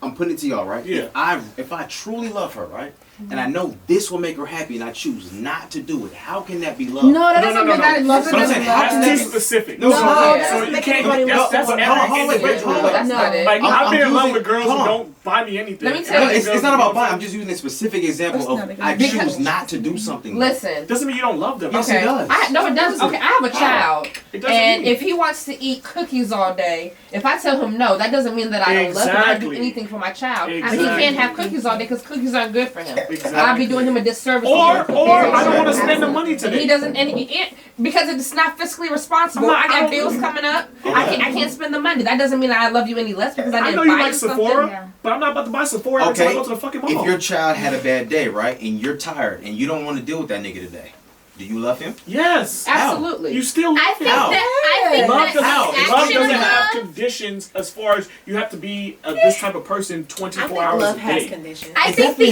I'm putting it to y'all, right? Yeah. If I truly love her, right? And I know this will make her happy, and I choose not to do it. How can that be love? No, that doesn't mean that love. But I'm saying, that's too specific. No, so you can't. That's every individual. Like I've been in love with girls who don't buy me anything. Let me tell you, it's not about buying. I'm just using a specific example of I choose not to do something. Listen, doesn't mean you don't love them. Yes, it does. No, it doesn't. Okay, I have a child, and mean. if he wants to eat cookies all day, if I tell him no, that doesn't mean that I don't love him. I do anything for my child. But he can't have cookies all day because cookies aren't good for him. I'll be doing him a disservice. Or I don't want to spend the money today. He doesn't, because it's not fiscally responsible. I got bills coming up. I can't spend the money. That doesn't mean that I love you any less because I didn't know you buy like Sephora, but I'm not about to buy Sephora every time I go to the fucking mall. If your child had a bad day, right, and you're tired and you don't want to deal with that nigga today, do you love him? Yes, absolutely. You still love him. Love doesn't have conditions as far as you have to be this type of person 24 hours love a has day. conditions. I think the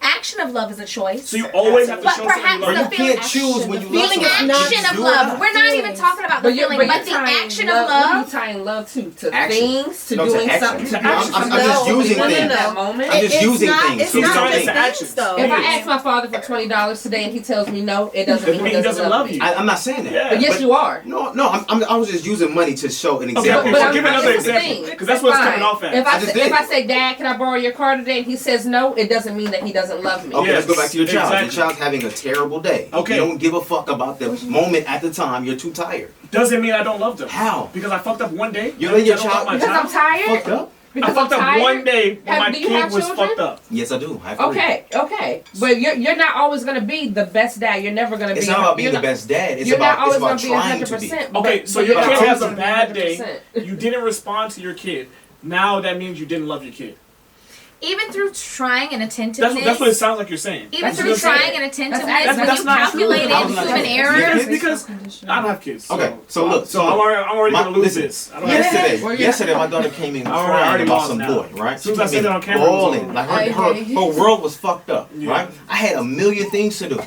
action of love is a choice. So you always have to show perhaps somebody love. You can't choose when you love feeling somebody. action of love. We're not even talking about the feeling, but the action of What love. are you tying love to Action. Things, to No, doing action. something. I'm just using things. In that moment. I'm just using things. It's not Using just things. things, though. If I ask my father for $20 today and he tells me no, it doesn't mean he doesn't love me. I'm not saying that. Yeah. But yes, you are. No, I was just using money to show an Okay, example. so give another example, because that's what it's coming off at. If I say, Dad, can I borrow your car today? And he says no, it doesn't mean that he doesn't love me. Okay, let's go back to your child. Exactly. Your child's having a terrible day. Okay. You don't give a fuck about the moment at the time. You're too tired. Doesn't mean I don't love them. How? Because I fucked up one day. You let your I don't love child my Because I'm tired? fucked up? I fucked up one day when my Do you kid have was children? fucked up. Yes, I do. I have three. Okay. But you're not always going to be the best dad. You're never going to be. It's not about being the best dad. It's You're not about always trying going to be. 100%. Okay, so but your you're kid not has a always bad 100%. day. You didn't respond to your kid. Now that means you didn't love your kid. even through trying and attentiveness. That's what it sounds like you're saying. Even through trying and attentiveness, when you calculated human error. Because I don't have kids. Okay, so look. So I'm already going to lose this. Yesterday, my daughter came in crying about some boy, right? As soon as I said that on camera, bawling. Like her world was fucked up, right? I had a million things to do.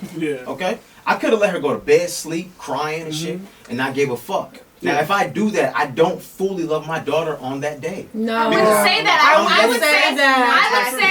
Okay? I could have let her go to bed, sleep, crying and shit, and not gave a fuck. Now, if I do that, I don't fully love my daughter on that day. No, I wouldn't say that. I would say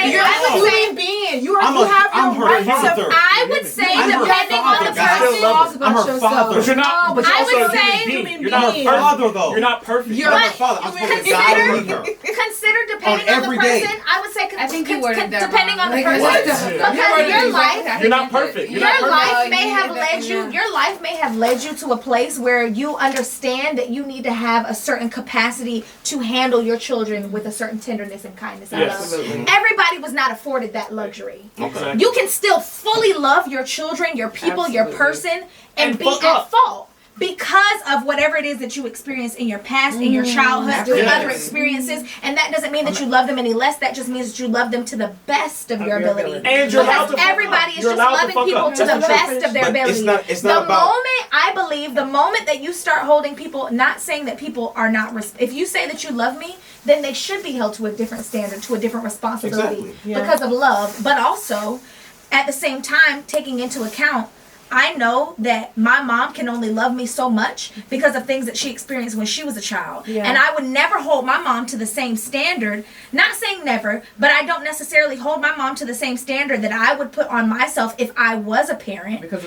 you're a human being. You have your right to. I would say depending on the person. I'm her father. But you're not. But I would say you're not her father though. You're not perfect. You're her father. I'm supposed to guide her. Consider depending on the person. I would say depending on the person because your life. You're not perfect. Your life may have led you. Your life may have led you to a place where you understand that you need to have a certain capacity to handle your children with a certain tenderness and kindness and love. Everybody was not afforded that luxury. Okay. You can still fully love your children, your people, your person, and be at fault. Because of whatever it is that you experienced in your past, in your childhood, through other experiences. And that doesn't mean that you love them any less. That just means that you love them to the best of your ability. And you're because everybody is just loving people to the best of their ability. It's not about... I believe the moment that you start holding people, not saying that people are not... if you say that you love me, then they should be held to a different standard, to a different responsibility because of love. But also, at the same time, taking into account, I know that my mom can only love me so much because of things that she experienced when she was a child. And I would never hold my mom to the same standard. Not saying never, but I don't necessarily hold my mom to the same standard that I would put on myself if I was a parent. Because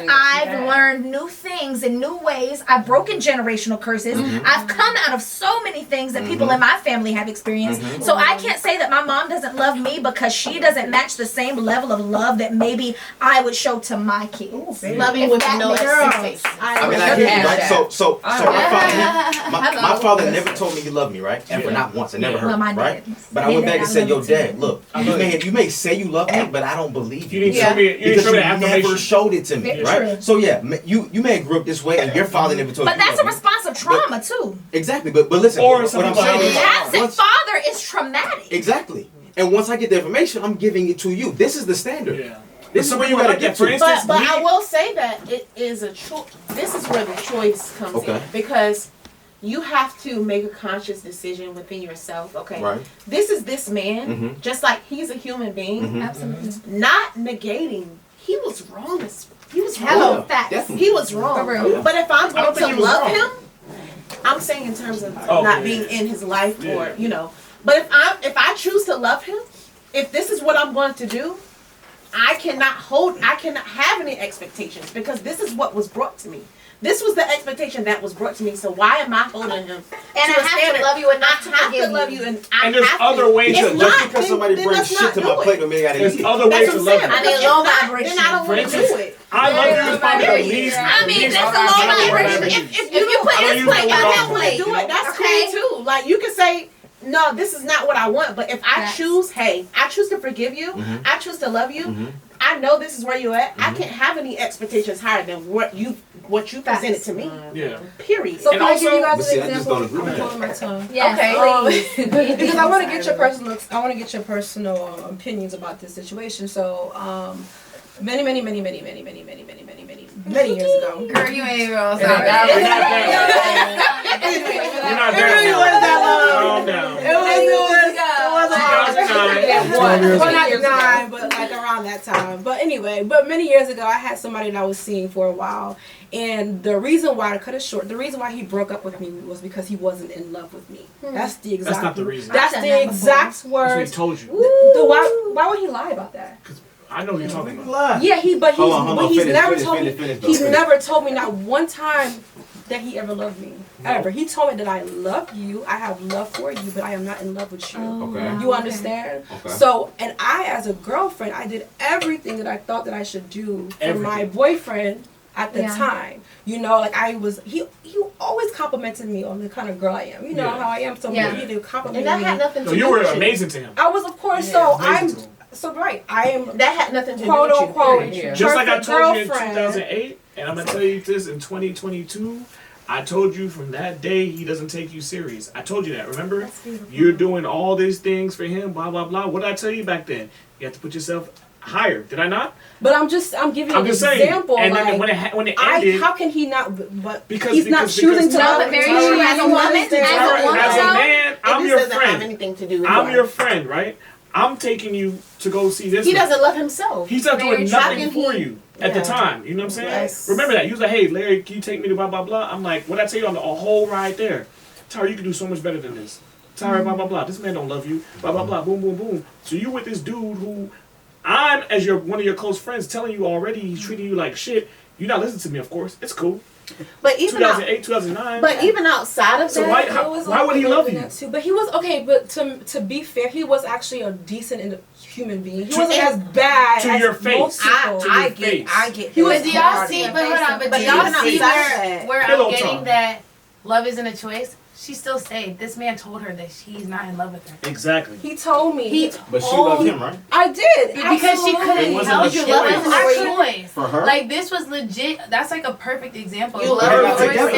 I've learned new things in new ways. I've broken generational curses. I've come out of so many things that people in my family have experienced. So I can't say that my mom doesn't love me because she doesn't match the same level of love that maybe I would show to my kids. Loving with no expectations. I mean, I hear you, right? So my father never told me he loved me, right? Ever, not once. I never heard, right? But I went back and said, "Yo, Dad, look, you may say you love me, but I don't believe you. Because you never showed it to me, right? So yeah, you may have grew up this way, and your father never told you. But that's a response of trauma too. Exactly, but listen, what I'm saying is, absent father is traumatic. Exactly, and once I get the information, I'm giving it to you. This is the standard. This is where you gotta get to. But I will say that it is a choice. This is where the choice comes in because you have to make a conscious decision within yourself. Okay, this is this man, just like he's a human being. Absolutely, not negating. He was wrong. He was wrong. He was wrong. But if I'm going to love him, I'm saying in terms of not being in his life or But if I choose to love him, if this is what I'm going to do. I cannot have any expectations because this is what was brought to me. This was the expectation that was brought to me. So why am I holding him? And I have to love you and not to forgive you. And there's other ways to love. Just because somebody brings shit to my plate, don't mean I gotta eat it. There's other ways to love. I need low vibration. Then I don't want to do it. I love you is probably the least. I mean, that's a low vibration. If you put his plate on that plate, do it. That's cool too. Like you can say, no, this is not what I want. But if I choose, I choose to forgive you. I choose to love you. I know this is where you're at. I can't have any expectations higher than what you presented to me. Period. So can I give you guys an example? I'm holding my tongue. Yes, please. Because I want to get your personal opinions about this situation. So many years ago. Girl, you ain't real. You're not there. Calm down. Well, not 9, but like around that time. But anyway, many years ago, I had somebody that I was seeing for a while, and the reason why, to cut it short, the reason why he broke up with me was because he wasn't in love with me. That's the exact. That's not the reason. That's the exact words. That's what he told you. Why would he lie about that? I know what you're talking about. Yeah, he's never told me not one time that he ever loved me. No. Ever. He told me that I love you, I have love for you, but I am not in love with you. You understand? Okay. So, and I, as a girlfriend, I did everything that I thought that I should do for my boyfriend at the time. He always complimented me on the kind of girl I am. You know how I am, so he did compliment me. And that had nothing to do with you. You were amazing to him. I was, of course, I am. That had nothing to do with you. Just like I told you in 2008, and I'm gonna tell you this in 2022. I told you from that day he doesn't take you serious. I told you that, remember? You're doing all these things for him, blah, blah, blah. What did I tell you back then? You have to put yourself higher. Did I not? But I'm giving you an example. And like, then when it ended, how can he not? But because he's not choosing to. No, but very true. As a woman, as a man, I'm your friend. Have anything to do with I'm your friend, right? I'm taking you to go see this. He doesn't love himself. He's not doing nothing for you at the time. You know what I'm saying? Yes. Remember that. He was like, hey, Larry, can you take me to blah, blah, blah? I'm like, what I tell you on the whole ride there? Tyra, you can do so much better than this. Tyra, blah, blah, blah. This man don't love you. Blah, blah, blah. Boom, boom, boom. So you with this dude who I'm, as one of your close friends, telling you already he's treating you like shit. You're not listening to me, of course. It's cool. But even 2008, 2009. But even outside of so that, why would he love you? Too. But he was okay. But to be fair, he was actually a decent human being. He wasn't as bad to as your face. most people. I get. He was. Do y'all see? But hold on. But do y'all see where I'm getting that love isn't a choice? She still stayed. This man told her that he's not in love with her. Exactly. He told me. But she loved him, right? I did. Because she couldn't tell you love isn't a choice. For her? Like, this was legit. That's like a perfect example. You love love her together.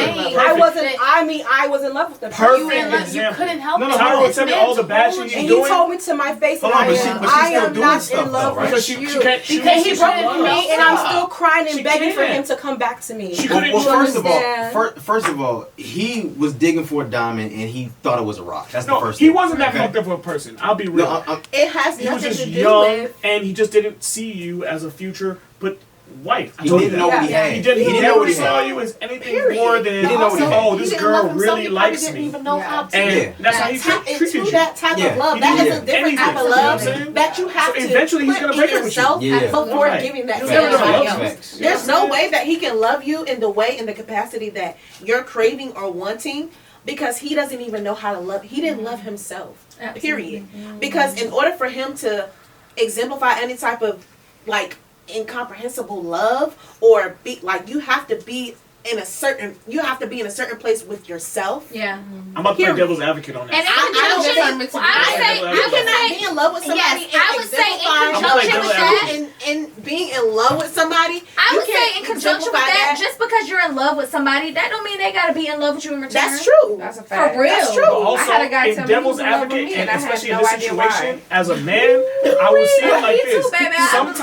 I was in love with the Perfect. You couldn't help it. No, tell me all the bad shit he's and doing. he told me to my face that I am not in love with you. Because he broke me and I'm still crying and begging for him to come back to me. Well, first of all, he was digging for a diamond and he thought it was a rock. That's the first thing. He wasn't that fucked up of a person. I'll be real. It has he was nothing just to do young, with. and he just didn't see you as a future wife. He didn't know what he had. He didn't know what he saw you as anything more than, this girl really likes me. Didn't even know how to. And that's how he treated you. That type of love. That is a different type of love that you have to eventually he's gonna break it with yourself before giving that to somebody else. There's no way that he can love you in the capacity that you're craving or wanting. Because he doesn't even know how to love. He didn't love himself. Period. Because in order for him to exemplify any type of like incomprehensible love or be like, you have to be in a certain place with yourself. Yeah. I'm about to play devil's advocate on that. And I cannot be in love with somebody. Yes, I would say in conjunction with that. And being in love with somebody. I would say in conjunction with that, just because you're in love with somebody, that don't mean they gotta be in love with you in return. That's true. That's a fact. For real. That's true. But also, I had a guy tell me devil's he was in love with advocate, me, and and I had especially in no this idea situation, why. as a man, I would see it like Me too, this. baby. I was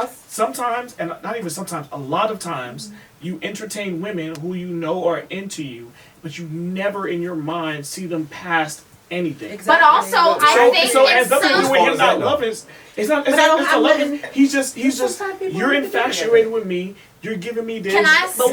like, Sometimes, and not even sometimes, a lot of times, you entertain women who you know are into you, but you never in your mind see them past anything. Exactly. But also, I think so in as nothing to do with him not loving, it's not loving. He's just you're infatuated with me. You're giving me this. Can I speak on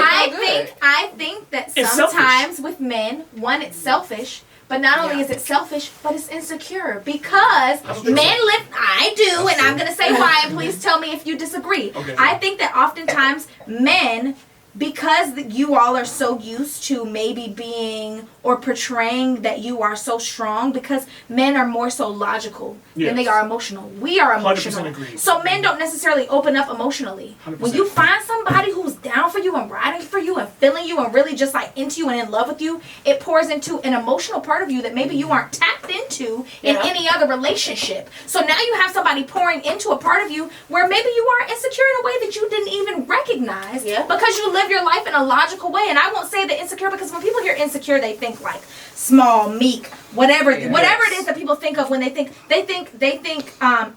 why I think that sometimes with men, one, it's selfish. But not only is it selfish, but it's insecure. Because men live, I do, and I'm going to say why, and please tell me if you disagree. Okay. I think that oftentimes men, because you all are so used to maybe being or portraying that you are so strong, because men are more so logical than they are emotional. We are emotional. So men don't necessarily open up emotionally. 100%. When you find somebody who's down for you and riding for you and feeling you and really just like into you and in love with you, it pours into an emotional part of you that maybe you aren't tapped into in any other relationship. So now you have somebody pouring into a part of you where maybe you are insecure in a way that you didn't even recognize because you live your life in a logical way. And I won't say that insecure, because when people hear insecure, they think like small, meek, whatever it is that people think of when they think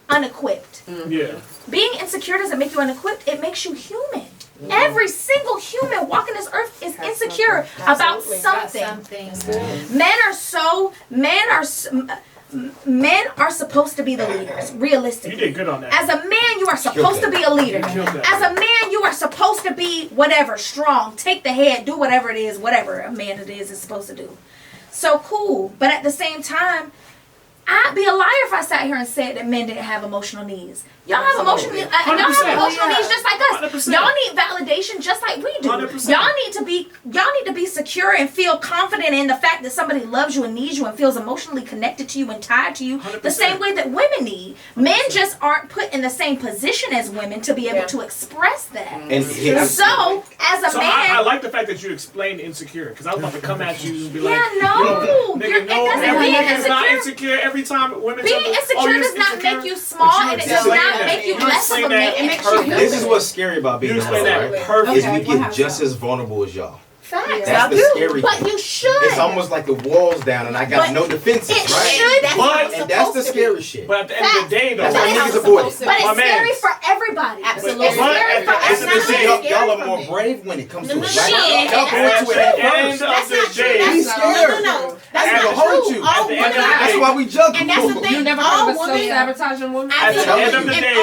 unequipped. Yeah. Being insecure doesn't make you unequipped, it makes you human. Every single human walking this earth is insecure about something. Men are supposed to be the leaders, realistically. You did good on that. As a man, you are supposed to be a leader. As a man, you are supposed to be whatever, strong, take the head, do whatever it is, whatever a man is supposed to do. So cool. But at the same time, I'd be a liar if I sat here and said that men didn't have emotional needs. Y'all have emotional needs. Y'all have emotional needs just like us. 100%. Y'all need validation just like we do. 100%. Y'all need to be secure and feel confident in the fact that somebody loves you and needs you and feels emotionally connected to you and tied to you 100%. the same way that women need. Men just aren't put in the same position as women to be able to express that. So, as a man, I like the fact that you explained insecure, because I was about to come at you and be like, it doesn't mean every nigga is not insecure. Every every time women being insecure does not make you small, and it does not make you less of a man. It makes you This is what's scary about being explain that is we get just as vulnerable as y'all. Facts. That's the scary But thing. you should. It's almost like the walls down and I got no defenses, it right? should And that's the scary shit. But at the end of the day, though, that's why niggas avoid it. But it's scary for everybody. Absolutely. It's scary for everybody. Y'all are more brave when it comes to it, right? Shit. Y'all go into it at first. That's not true. He's scared. No. That's not true. That's why we juggle. And that's the thing. You never heard of a self-sabotaging woman? At the end of the day, a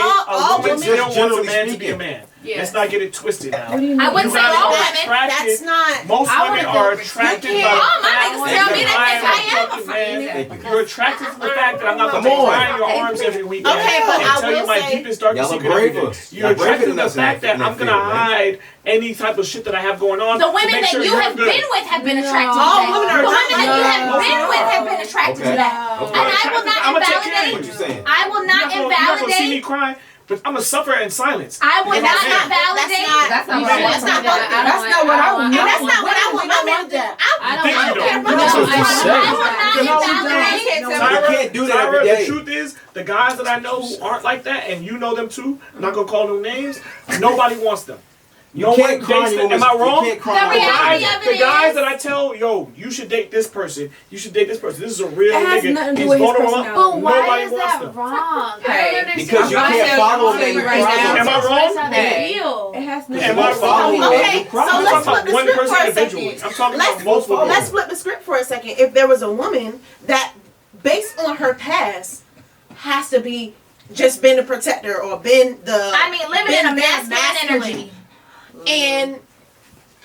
woman still wants a generally man to be a speaking. man. Let's not get it twisted now. I wouldn't say all women. That's not. Most women are attracted by All my niggas tell me that I am a man. You're attracted to the fact that I'm not going to grind your arms every weekend Okay, but and I tell you will my say- deepest, darkest Y'all are secret every day. braver. You're Y'all braver attracted to than the us in fact that that I'm going to field, right? hide any type of shit that I have going on. The to women make that sure you you're have good. been with have been attracted to All that. women are The women that you have Most been women with are. have been attracted to that. Okay. And I will not I'ma take care of invalidate. What you saying? I will not You're not going to see me invalidate. cry, but I'm going to suffer in silence. I will And not that's it. invalidate. That's not what I want. That's not what That's not what I want. And that's not what I want my man to do. I think you don't. I will not invalidate. You can't do that every Tyra, day. the truth is, the guys that I know who aren't like that, and you know them too, I'm not going to call them names, nobody wants them. You can't cry dates them. Am I wrong? You can't cry The reality of it The guys is- that I tell, yo, you should date this person. You should date this person. This is a real It has nigga. nothing to do He's with his vulnerable. personality. But why Nobody is wants that them. wrong? Hey, Because you can't follow a man right now. Am I wrong? It has nothing Am to I do wrong? Okay, so I'm let's talking flip about the one script person for a individually. second. I'm talking about multiple Let's people. flip the script for a second. If there was a woman that, based on her past, has to be just been the protector or been the Living in a masculine master energy. and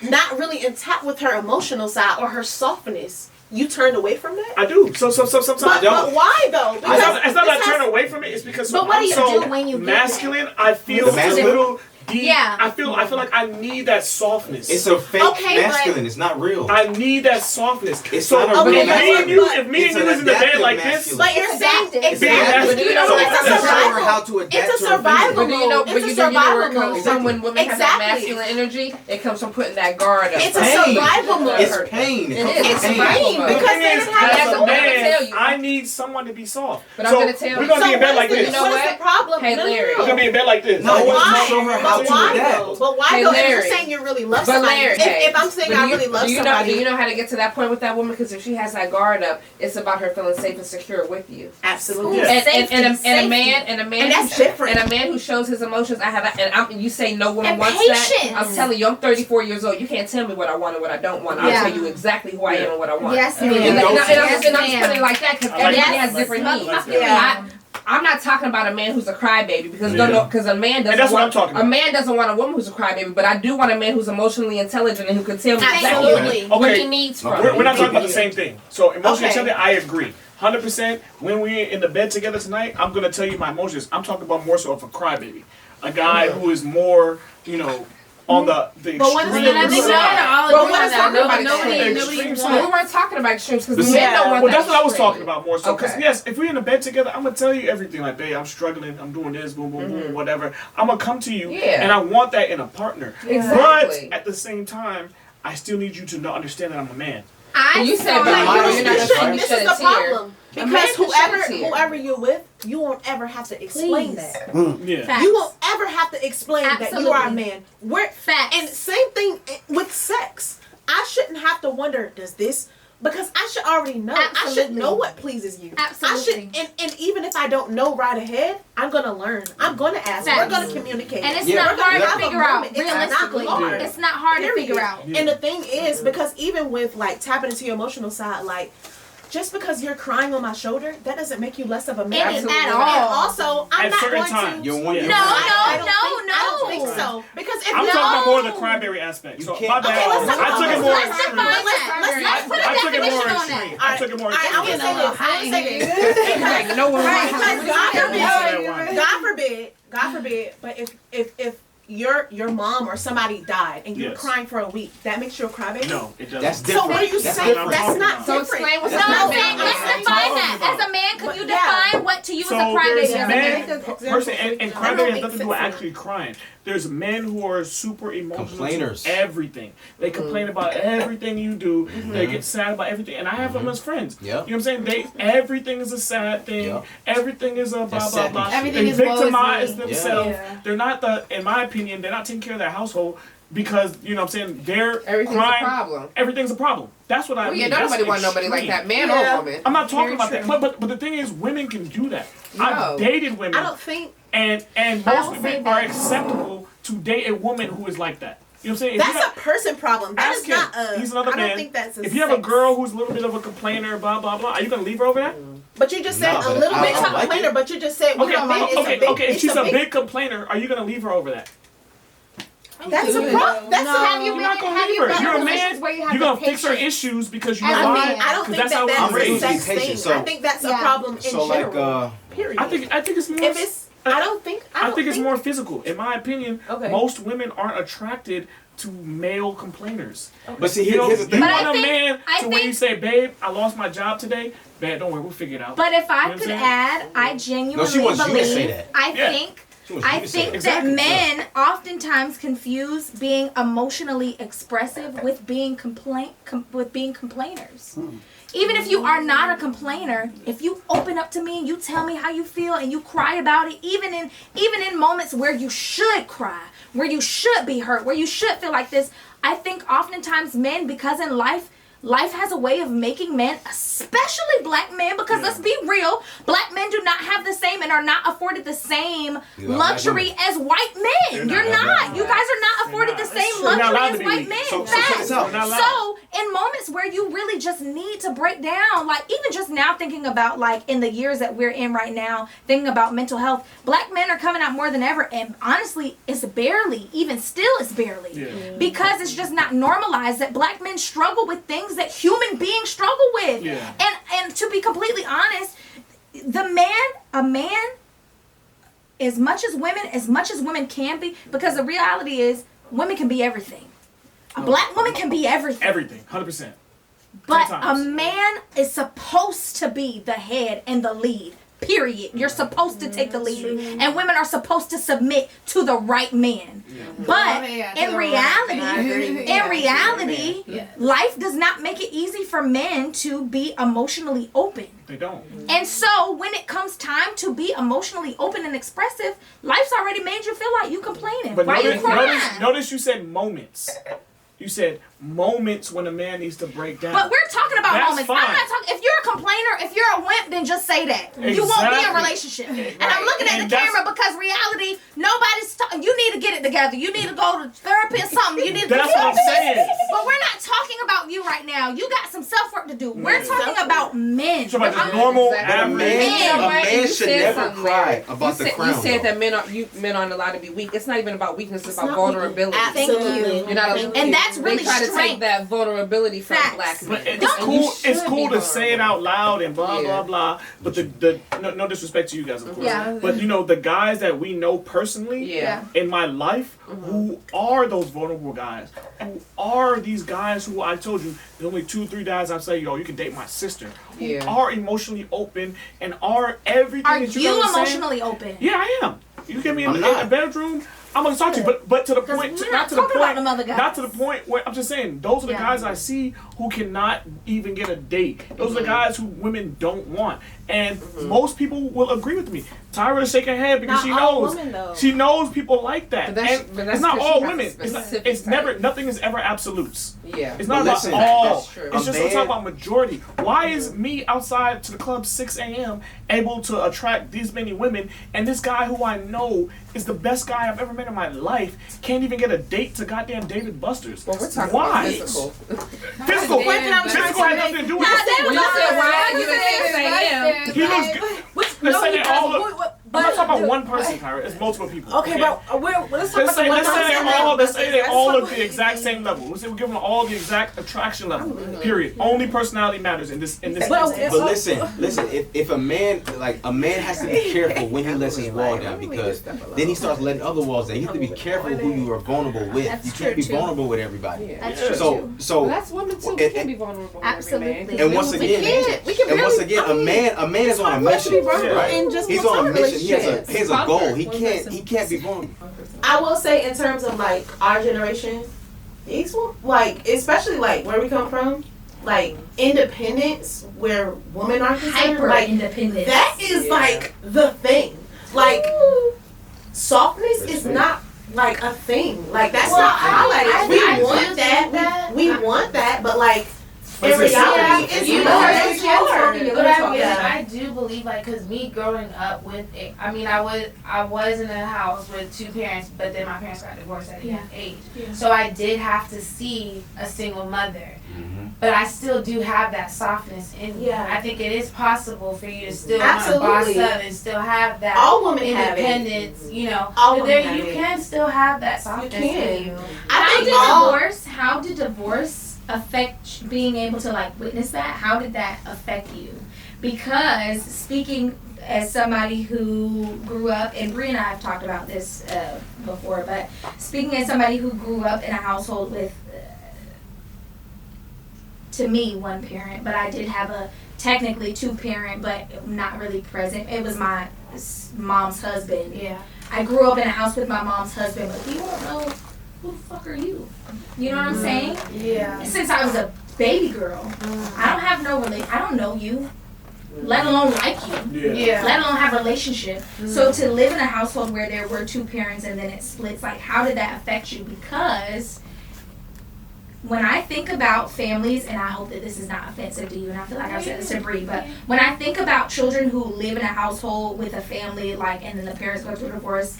not really intact with her emotional side or her softness, you turned away from that? I do. So sometimes I But don't. why though? It's not that I turn away from it. It's because But what I'm do you so do when you get masculine. I feel The a masculine? little deep. Yeah. I feel like I need that softness. It's a fake Okay, but- masculine. It's not real. I need that softness. It's so not a real if me masculine. and you, But if me and it's you an was in the bed adaptive like this, masculine. But you're saying It's exactly. adaptive. You know, So it's a that's Show her survival. how to adapt It's a to her survival But do you know, mode. but It's you a know where it survival comes from mode. when women have that Exactly. masculine energy? It comes from putting that guard up. It's a pain. survival mode. It's pain. It comes is. from It's pain. pain. the Because thing they is, didn't have as that. a I'm gonna man, tell you. I need someone to be soft. But I'm so gonna tell you. we're gonna be in bed what like is this. the, what is the problem? Hey, No, Larry. We're gonna be in bed like this. No, But I want why? to show her how But to why adapt. though? But why Hey, though? If Larry. you're saying you really love But somebody, Larry, if I'm saying but I really love do somebody, you know how to get to that point with that woman? Because if she has that guard up, it's about her feeling safe and secure with you. absolutely. Yeah. And a man And that's different. And a man who shows his emotions, you say no woman And wants patience. that. I'm telling you, I'm 34 years old. You can't tell me what I want and what I don't want. I'll Yeah. tell you exactly who I am and what I want. Yes, And ma'am. I'm just Yes, putting ma'am. it like that because I like everybody that. has different I needs. like that. Yeah. I'm not talking about a man who's a crybaby because Yeah. a man doesn't And that's what want I'm talking about. a man doesn't want a woman who's a crybaby, but I do want a man who's emotionally intelligent and who can tell me exactly Absolutely. what Okay. he needs from We're me. not talking about the same thing. So emotional Okay. intelligence, I agree. 100%. When we're in the bed together tonight, I'm gonna tell you my emotions. I'm talking about more so of a crybaby, a guy who is more, on the But what is extreme it? side. But what is talking about Extreme So side. we weren't talking about extremes because The men same- don't want well, that that's what I was extreme. talking about more so. Because Okay. yes, if we're in the bed together, I'm gonna tell you everything. Like, babe, I'm struggling. I'm doing this. Boom, boom, boom, whatever. I'm gonna come to you, Yeah. and I want that in a partner. Exactly. But at the same time, I still need you to understand that I'm a man. And you said, Like, but you you're don't- not you gonna shouldn't- you this shed is a the tear. problem. A man Because can shed a tear. whoever you're with, you won't ever have to explain that. Yeah. Facts. You won't ever have to explain that you are a Absolutely. man. We're Facts. and same thing with sex. I shouldn't have to wonder, does this, because I should already know. I should Absolutely. know what pleases you. Absolutely. I should, and even if I don't know right ahead, I'm gonna learn. I'm gonna ask. We're Facts. gonna communicate. And it's Yeah. not hard We're to gonna figure have a out. moment. It's not Realistically, hard. it's not hard to Period. figure out. And the thing is, because even with like tapping into your emotional side, like just because you're crying on my shoulder, that doesn't make you less of a man. At And all. also, I'm At not certain going times. to. You're one. Yeah. you're No, one. I don't think so. Because if I'm no, talking about more the cryberry aspect. You So can't- my bad. Okay, let's talk I about took it this. more Let's extreme. define Let's that. Let's put a I took it more definition on extreme. that. I took it more I extreme. would say this. I would say this. Like, no one Right, wants because to- God forbid, but if your mom or somebody died and you're crying for a week, that makes you a crybaby? No, it doesn't. That's different. So what are you saying? That's not So different. explain what's No, I'm saying let's define that. As a man, could you define what to you is a crybaby as a man? Person, and crybaby has nothing to do with actually crying. There's men who are super emotional. Complainers. To everything. They complain about everything you do. They get sad about everything. And I have them as friends. Yep. You know what I'm saying? Everything is a sad thing. Yep. Everything is a blah, blah, blah. Everything They is victimize woe is me. themselves. Yeah. They're not in my opinion, they're not taking care of their household because, you know what I'm saying, they're Everything's crying. a problem. Everything's a problem. That's what I Well, mean. yeah, nobody want nobody like that, man Yeah. or woman. I'm not talking about that. But the thing is, women can do that. No. I've dated women. I don't think And most women are acceptable to date a woman who is like that. You know what I'm saying? that's a person problem. That Ask is him. not a. He's another I man. don't think that's a. If you have a sex. girl who's a little bit of a complainer, blah blah blah, are you gonna leave her over that? But you just said Nah, a but little I bit don't of like complainer, it. but you just said Okay, man, it's a big, okay. If it's she's a big. big complainer, are you gonna leave her over that? That's a problem. That's No. a Have you You're not gonna leave her. You're a man. You're gonna fix her issues because you know As a why? man. I don't think Because that's how that's we're a raised. sex Patient, thing. so- I think that's a Yeah. problem in So general. Period. I think it's more. If it's, I don't think. I think it's more physical. In my opinion, Okay. most women aren't attracted to male complainers. But see, You know, here's the you thing. But want I a think- man I to when you think- say, "Babe, I lost my job today." Man, don't worry, we'll figure it out. But if I You know could what I'm add, I genuinely No, she wants you to believe. say that. I Yeah. think. She wants you I to say think that. Exactly. that men oftentimes confuse being emotionally expressive with being complainers. Even if you are not a complainer, if you open up to me and you tell me how you feel and you cry about it, even in moments where you should cry, where you should be hurt, where you should feel like this, I think oftentimes men, because in life has a way of making men, especially black men, because let's be real, black men do not have the same and are not afforded the same You are luxury black as white men. They're You're not. not. You guys are not afforded the not. same They're not allowed luxury to as be white weak. men. So check Facts. this out. They're not allowed. So in moments where you really just need to break down, like even just now thinking about like in the years that we're in right now, thinking about mental health, black men are coming out more than ever, and honestly, it's barely, Yeah. because it's just not normalized that black men struggle with things that human beings struggle with. Yeah. And to be completely honest, a man, as much as women can be, because the reality is women can be everything. A black woman can be everything. Everything, 100%. But a Sometimes. man is supposed to be the head and the lead. Period. You're supposed to take the lead. And women are supposed to submit to the right man. But Yeah, to in the reality, Yeah. life does not make it easy for men to be emotionally open. They don't. And so when it comes time to be emotionally open and expressive, life's already made you feel like you complaining. But Why you crying? notice you said moments. You said moments when a man needs to break down. But we're talking about That's moments. fine. I'm not talking. If you're a complainer, if you're a wimp, then just say that. You won't be in a relationship. And I'm looking at And the that's- camera because reality, nobody's talking. You need to get it together. You need to go to therapy or something. You need to. That's what I'm saying. But we're not talking about you right now. You got some self work to do. We're Yeah. talking about men. So about just normal But a average. man should said never something cry there. about the crown. You said though. that men aren't allowed to be weak. It's not even about weakness. It's about not vulnerability. Thank you. Absolutely. You're not And that's really they try to strength. take that vulnerability from Facts. black But men. it's And cool. you It's should cool be to say it vulnerable. out loud and blah Yeah. blah blah. But the no disrespect to you guys, of course. Yeah. But you know the guys that we know personally Yeah. in my life who are those vulnerable guys, who are these guys who I told you there's only 2-3 guys I say yo you can date my sister who Yeah. are emotionally open and are everything. Are that you guys are saying. emotionally open? Yeah, I am. You get me in I'm the not. bedroom. I'm gonna talk to you, but to the 'Cause point, we're not not to the talking about point, them other guys. not to the point where I'm just saying those are the Yeah. guys I see who cannot even get a date. Those are the guys who women don't want, and most people will agree with me. Tyra is shaking her head because Not she all knows women, though. she knows people like that. But that's- And but that's it's not 'cause all she has a women. It's, not, specific it's never type. nothing is ever absolutes. Yeah. It's not But about listen, all. that's true. It's just A talking man- about majority. Why is me outside to the club 6 a.m. able to attract these many women, and this guy who I know is the best guy I've ever met in my life can't even get a date to goddamn David Buster's? Well, we're talking Why? about physical. Physical. Damn, Physical has nothing to do with Nah, it. When you said why, you didn't say He looks good. Let's say that all the. I'm not talking about not one person, Kyra. It's multiple people. Okay, but let's talk about the let's say they all look the exact same level. Let's say we give them all the exact attraction level. Period. Only personality matters in this instance. But listen. If a man has to be careful when he lets his wall down, because then he starts letting other walls down. You have to be careful who you are vulnerable with. You can't be vulnerable with everybody. So that's women too. We can be vulnerable. Absolutely. And once again, a man is on a mission, right? He's on a mission. He has a goal. He can't be vulnerable. I will say, in terms of like our generation, these like, especially like where we come from, like independence, where women are concerned, hyper like independence. That is like the thing. Like softness is not like a thing. Like that's not highlighted. We want that. We want that, but like. In reality, it's hard. But I do believe, like, because me growing up with, I was in a house with two parents, but then my parents got divorced at a young age. Yeah. So I did have to see a single mother. Mm-hmm. But I still do have that softness in me. Yeah. I think it is possible for you to still boss up and still have that independence, you know. You can still have that softness in you. How did divorce affect being able to like witness that? How did that affect you? Because speaking as somebody who grew up, and Bree and I have talked about this before, but speaking as somebody who grew up in a household with to me one parent, but I did have a technically two parent, but not really present. It was my mom's husband. Yeah, I grew up in a house with my mom's husband, but you don't know who the fuck are you? You know what I'm saying? Yeah. Since I was a baby girl, I don't have I don't know you, let alone like you. Yeah. Let alone have a relationship. So to live in a household where there were two parents and then it splits, like how did that affect you? Because when I think about families, and I hope that this is not offensive to you, and I feel like I've said this to Bree, but when I think about children who live in a household with a family, like, and then the parents go through a divorce,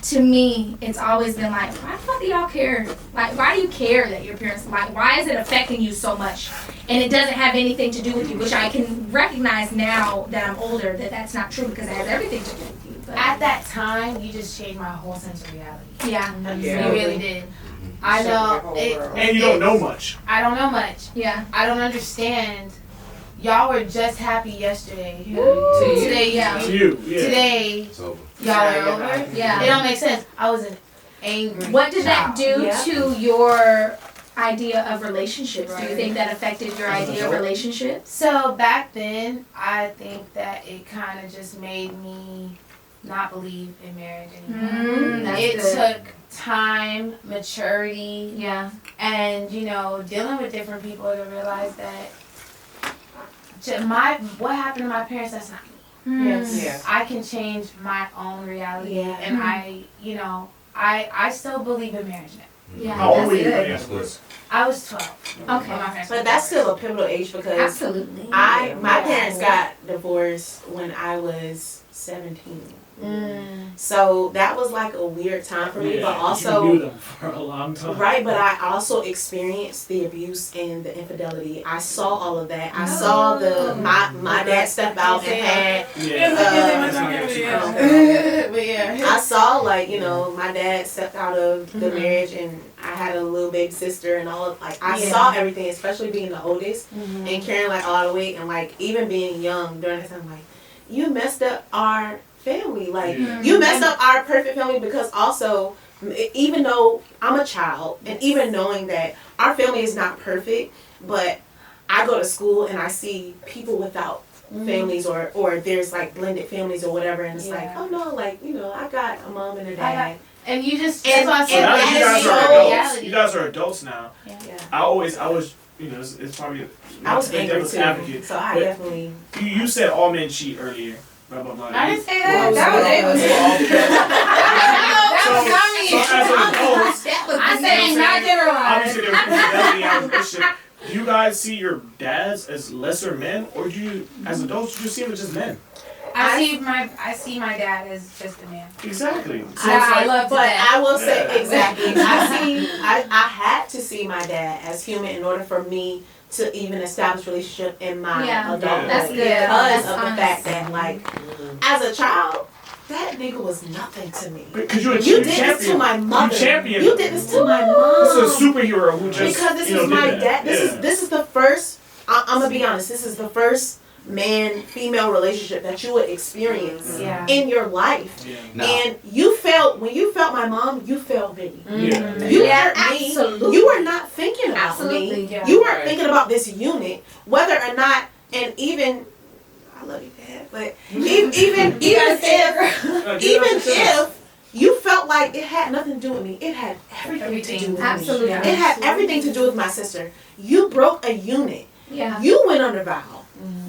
to me, it's always been like, why the fuck do y'all care? Like, why do you care that your parents, like, why is it affecting you so much? And it doesn't have anything to do with you, which I can recognize now that I'm older that that's not true because it has everything to do with you. But at that time, you just changed my whole sense of reality. Yeah. You really did. I know. And you don't know much. I don't know much. Yeah. I don't understand. Y'all were just happy yesterday. Today, yeah. To you, yeah. Today, y'all are over. Yeah. It don't make sense. I was angry. What did that do to your idea of relationships? Right. Do you think that affected your idea of relationships? So back then, I think that it kind of just made me not believe in marriage anymore. It took time, maturity, and dealing with different people to realize that what happened to my parents, that's not me. Yes. I can change my own reality, and I still believe in marriage now. Yeah. How old were you when you was? I was 12. Okay, but that's still a pivotal age because absolutely. My parents got divorced when I was 17. So that was like a weird time for me, but also you knew them for a long time, right? But I also experienced the abuse and the infidelity. I saw all of that. I saw my dad step out and had. I saw my dad stepped out of the marriage, and I had a little big sister, and all of I saw everything, especially being the oldest and carrying like all the weight, and even being young during that time. You messed up our family, you messed up our perfect family, because also even though I'm a child and even knowing that our family is not perfect, but I go to school and I see people without families or there's blended families or whatever, and it's oh no, I got a mom and a dad. And you just you guys are adults now. I was it's probably I was angry too, advocate, so I definitely you said all men cheat earlier. Blah, blah, blah. I didn't say that. I said not generalized. Obviously, there's infidelity. Do you guys see your dads as lesser men, or do you, as adults, do you see them as just men? I see my dad as just a man. Exactly. So I love that. I will say exactly. I had to see my dad as human in order for me to even establish relationship in my adulthood. That's good. Because of the fact that as a child, that nigga was nothing to me. Because you did this to my mother. You did this to my mom. This is a superhero who just because this is my dad. This is the first. I'm gonna be honest. This is the first man-female relationship that you would experience in your life. Yeah. No. And when you felt my mom, you felt me. Yeah. You hurt me. You were not thinking about me. Yeah. You weren't thinking about this unit, whether or not, and even. I love you, Dad, but even if you felt like it had nothing to do with me, it had everything to do with me. Absolutely. It had everything to do with my sister. You broke a unit. Yeah. You went under vow.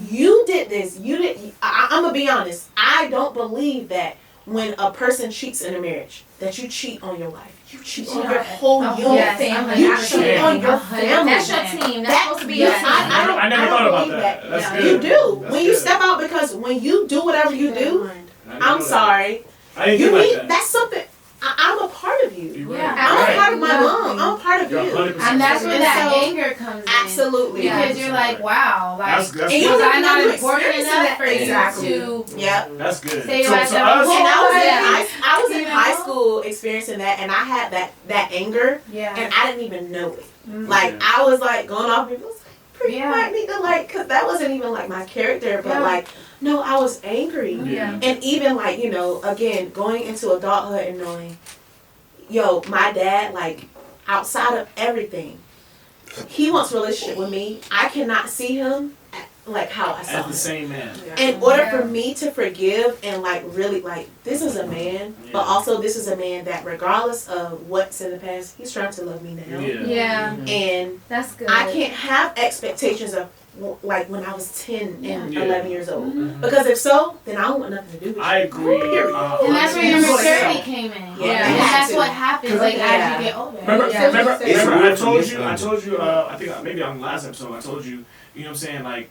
You did this. You did. I'm gonna be honest. I don't believe that when a person cheats in a marriage, that you cheat on your wife. You cheat on your whole unit. You cheat on your family. That's your team. That's supposed to be your team. I never thought about that. That's good. You do. When you step out, because when you do whatever you do, I'm sorry. You need that's something. I'm a part of you. Yeah. I'm a part of my mom. I'm a part of you. And that's where that anger comes in. Absolutely. Because you're like, wow, like, that's and you're not important enough for you to. That's good. Say so right to there. us, I was in high school experiencing that, and I had that anger, and I didn't even know it. Like, I was like going off people. You might need to because that wasn't even like my character, but like, no, I was angry. Yeah. And even like, again, going into adulthood and knowing, my dad, like, outside of everything, he wants a relationship with me. I cannot see him like how I saw as the same man. In order for me to forgive and like really like this is a man, but also this is a man that regardless of what's in the past, he's trying to love me now. Yeah. And that's good. I can't have expectations of like when I was 10 and 11 years old. Because if so, then I don't want nothing to do with you. I agree. And that's where your maturity came in. Yeah. And that's what happens like as you get older. Remember I told you, I think maybe on the last episode, I told you, you know what I'm saying, like,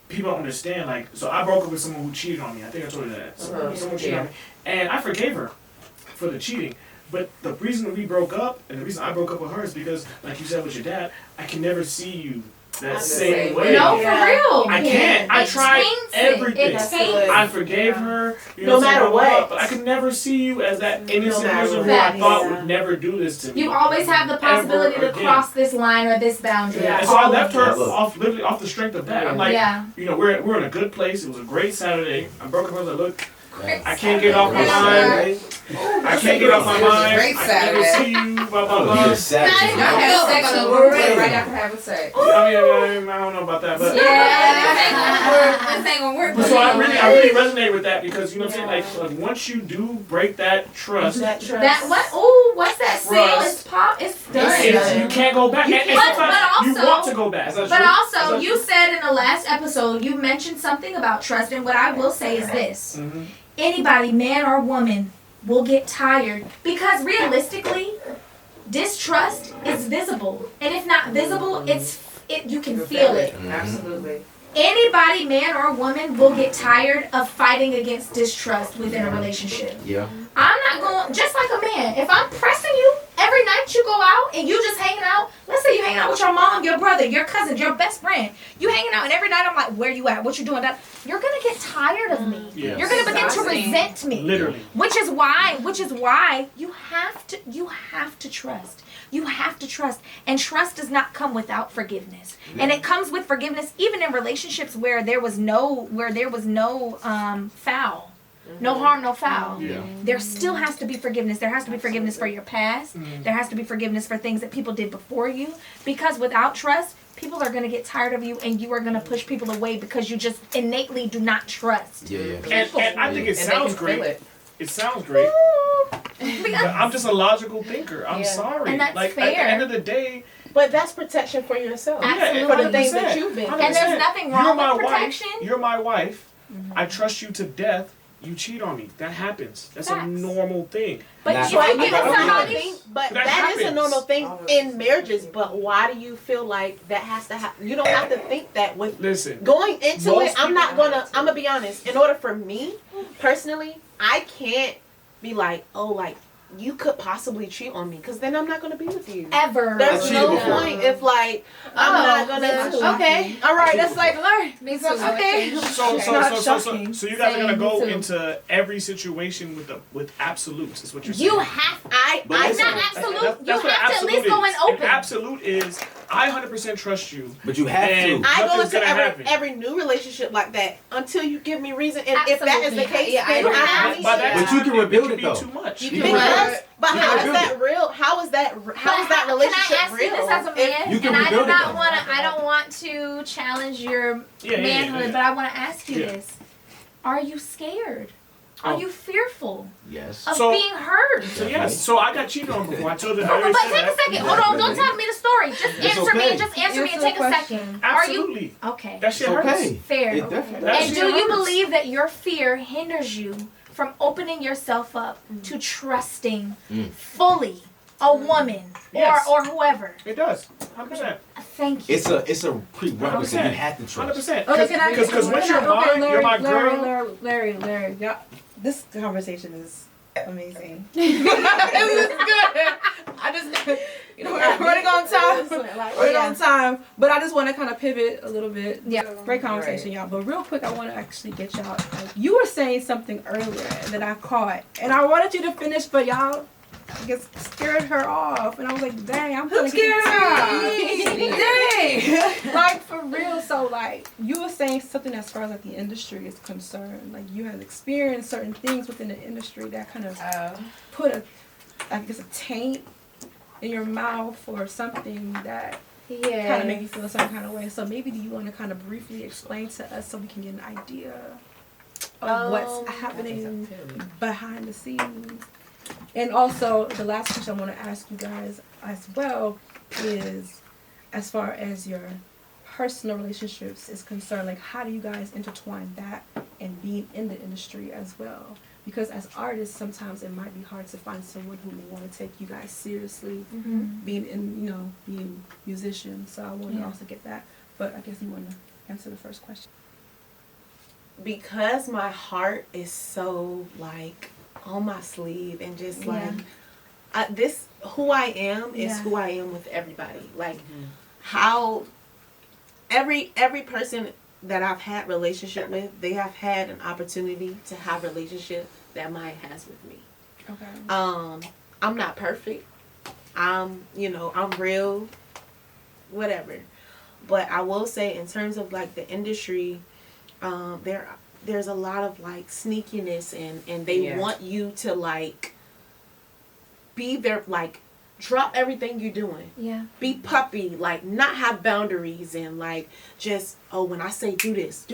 people don't understand, like, so I broke up with someone who cheated on me. I think I told you that. Someone cheated on me. And I forgave her for the cheating. But the reason we broke up, and the reason I broke up with her is because, like you said with your dad, I can never see you that same way. No, for real. I can't. I tried everything. I forgave her. You know no matter what. But I could never see you as that innocent person who I thought would never do this to me. You always have the possibility to cross this line or this boundary. Yeah. And so I left her literally off the strength of that. I'm like, we're in a good place. It was a great Saturday. I broke up with her. Look, I can't get off my mind. I can't get off my mind. I can never see you. Blah blah blah. Right after having sex. I don't know about that, but this ain't gonna work. So I really resonate with that because you know what I'm saying. Like once you do break that trust, what's that seal? It's pop. It's done. You can't go back. And sometimes you want to go back. But also, you said in the last episode you mentioned something about trust, and what I will say is this: anybody, man or woman, will get tired because realistically, distrust is visible, and if not visible, you can feel it. Absolutely. Anybody, man or woman, will get tired of fighting against distrust within a relationship. Yeah. I'm not going, just like a man, if I'm pressing you every night you go out and you just hanging out, let's say you hanging out with your mom, your brother, your cousin, your best friend, you hanging out and every night I'm like, where you at? What you doing? You're going to get tired of me. Yes. You're going to begin to resent me. Literally. Which is why you have to trust. You have to trust. And trust does not come without forgiveness. Yeah. And it comes with forgiveness even in relationships where there was no foul. No harm, no foul. Yeah. There still has to be forgiveness. There has to be forgiveness for your past. There has to be forgiveness for things that people did before you. Because without trust, people are going to get tired of you and you are going to push people away because you just innately do not trust. And I think it sounds great. It sounds great. But I'm just a logical thinker. I'm sorry. And that's like fair. At the end of the day. But that's protection for yourself. Absolutely. For the things that you've been. And there's nothing wrong with protection. You're my wife. I trust you to death. You cheat on me. That happens. That's a normal thing. But that is a normal thing in marriages. But why do you feel like that has to happen? You don't have to think that with going into it. I'm gonna be honest. In order for me personally, I can't be like, oh, like you could possibly cheat on me, because then I'm not going to be with you. Ever. There's no point if, like, I'm not going to. Okay. All right. That's like, learn. Me too. Okay. So you guys are going to go into every situation with absolutes, is what you're saying. You have, I'm not absolute. You have to at least go in open. An absolute is, I 100% trust you. But you have to. I go into every new relationship like that until you give me reason. And if that is the case, then but you can rebuild it, though. Too much. But how is that real? How is that relationship can I ask real? you this as a man? You can and rebuild I don't want to challenge your manhood, but I want to ask you this. Are you scared? Are you fearful Yes. of being hurt? So yes. So I got cheated on before. I told you. But take a second. Hold on. Don't tell me the story. Just answer me. Just answer me and take a second. Absolutely. Are you okay? That shit hurts. Fair. And do you hurts. believe that your fear hinders you from opening yourself up to trusting fully a woman or whoever? It does. 100%. Thank you. It's a prerequisite. You have to trust. 100%. Okay, Because once you're mine, you're my girl. Larry, yeah, this conversation is amazing. It was good. I just, we're running on time. But I just want to kind of pivot a little bit. Yeah. Great conversation, y'all. But real quick, I want to actually get y'all. Like, you were saying something earlier that I caught, and I wanted you to finish, but y'all, I guess, scared her off, and I was like, dang, I'm gonna scared her. Dang. Like, for real. So, like, you were saying something as far as like the industry is concerned. Like, you have experienced certain things within the industry that kind of put a taint in your mouth or something that kind of make you feel a certain kind of way. So maybe do you want to kind of briefly explain to us so we can get an idea of what's happening behind the scenes? And also, the last question I want to ask you guys as well is, as far as your personal relationships is concerned, like, how do you guys intertwine that and being in the industry as well? Because as artists, sometimes it might be hard to find someone who will want to take you guys seriously, being musicians. So I want to also get that. But I guess you want to answer the first question. Because my heart is so, like, on my sleeve and just like who I am is who I am with everybody. Like how every person that I've had relationship with, they have had an opportunity to have relationship that Maya has with me. Okay. I'm not perfect. I'm real, whatever. But I will say, in terms of like the industry, there's a lot of like sneakiness and they want you to like be there, like drop everything you're doing. Yeah. Be puppy, like not have boundaries and like just, when I say do this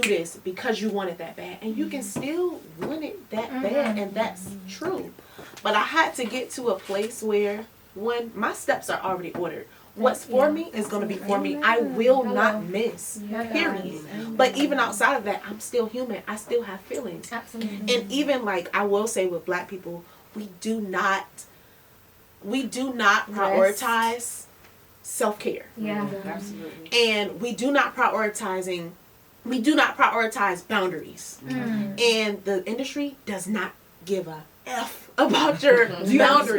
because you want it that bad. And you can still want it that bad, and that's true. But I had to get to a place where when my steps are already ordered, what's for me is going to be for me. I will not miss, period. But even outside of that, I'm still human. I still have feelings. Absolutely. And even like I will say with Black people, we do not prioritize self-care. Yeah, absolutely. And we do not prioritize boundaries. And the industry does not give a F about your boundaries. You have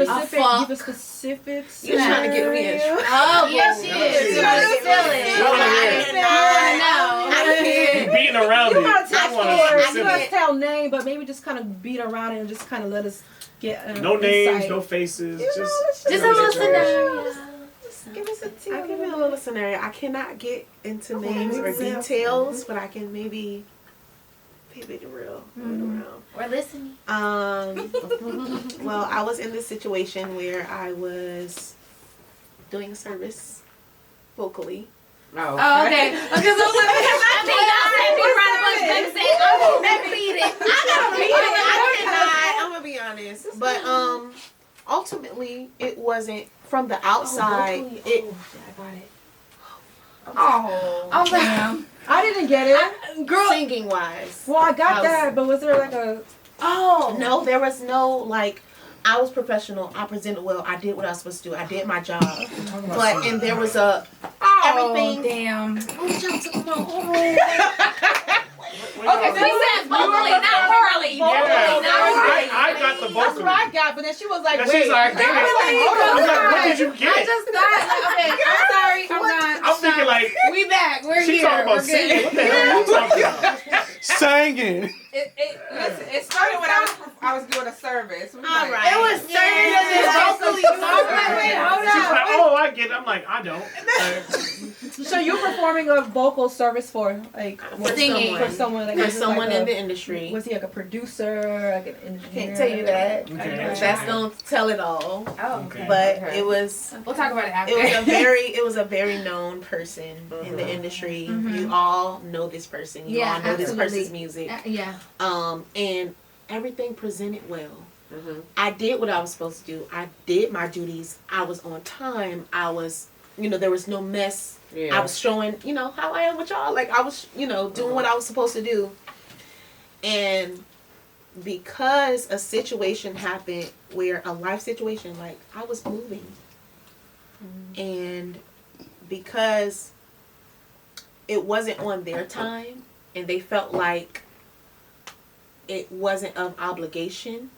a specific You're trying to get me in trouble. Oh, yes, she is. You're beating around it. You must tell name, but maybe just kind of beat around it and just kind of let us get no names, no faces, just a little scenario. Give us a tea. I'll give you a little scenario. I cannot get into names or details, but I can maybe the real around. We're listening. Well, I was in this situation where I was doing a service vocally. Oh, okay. Because I'm gonna be honest, but ultimately it wasn't from the outside. I didn't get it. Girl, singing wise. Well, I got that, but was there like a... No, there was no, like, I was professional. I presented well. I did what I was supposed to do. I did my job. And there was everything. Damn. Okay, so we said vocally, not orally. I got the That's what I got, but then she was like, And wait. she's like, hold I'm like, what did you I get? just thought, okay, I'm sorry, I'm not. I'm thinking like, We back. We're she here. talking about We're singing. good. What the hell are you talking about? Singing. Listen, it started when I was doing a service. All right. It was She's like, oh, I get it. I'm like, I don't. So you're performing a vocal service for like Singing. for someone like For was it someone like in the industry. Was he like a producer, like an engineer? Can't tell you that. Okay. That's gonna tell it all. Oh, Okay. But it was we'll talk about it after. it was a very known person in the industry. You all know this person. You all know this person's music. Yeah. And everything presented well. I did what I was supposed to do. I did my duties. I was on time. I was, there was no mess. I was showing, how I am with y'all. Like I was, doing what I was supposed to do. And because a situation happened where a life situation, like I was moving. And because it wasn't on their time and they felt like it wasn't of obligation,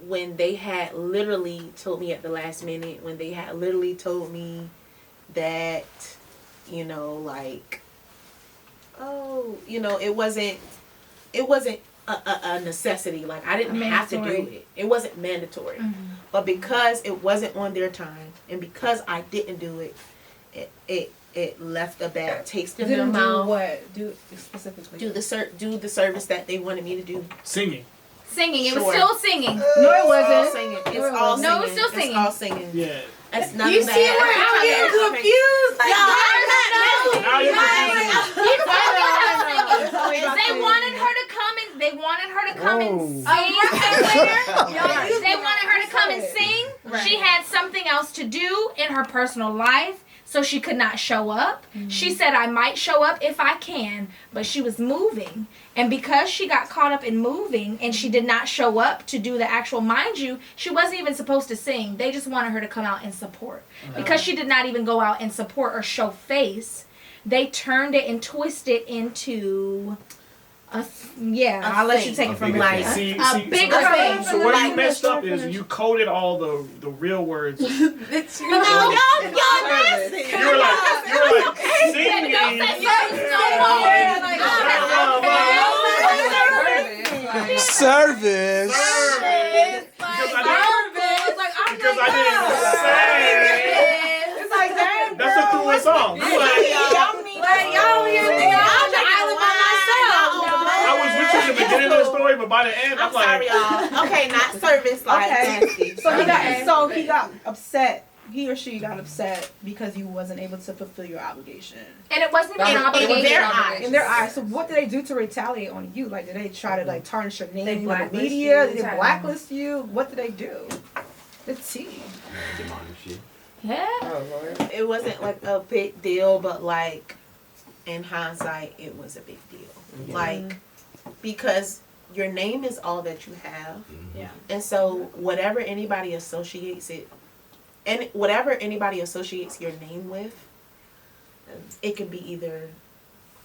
when they had literally told me at the last minute, when they had literally told me that, like, oh, it wasn't a necessity. Like I didn't have to do it. It wasn't mandatory. But because it wasn't on their time and because I didn't do it, it left a bad taste in their mouth. Do what? Do specifically? Do the service that they wanted me to do. Singing. It was still singing. No, it wasn't. It's all singing. No, it was still singing. It's all singing. Yeah. That's not You bad. see where I'm getting confused? Like, Now you're They wanted her to come and they wanted her to come and sing somewhere. They wanted her to come and sing. Right. She had something else to do in her personal life, so she could not show up. She said, I might show up if I can, but she was moving. And because she got caught up in moving and she did not show up to do the actual, mind you, she wasn't even supposed to sing. They just wanted her to come out and support. Because she did not even go out and support or show face, they turned it and twisted into I'll let you take it from like See, bigger thing. So where you messed up is you coded all the real words. y'all You were like singing. Service. Because I didn't say. It's like that. That's a cool song. You I was with you in the beginning of the story, but by the end, I'm like, sorry, y'all. Okay, not service, like nasty. So he got upset. He or she got upset because you wasn't able to fulfill your obligation. And it wasn't an obligation. In their eyes. So what did they do to retaliate on you? Like, did they try to like tarnish your name in the blacklist media? you, Did they blacklist you? What did they do? The tea. Yeah. Oh, Lord. It wasn't like a big deal, but like in hindsight, it was a big deal. Like, because your name is all that you have. Yeah. And so whatever anybody associates your name with, it could be either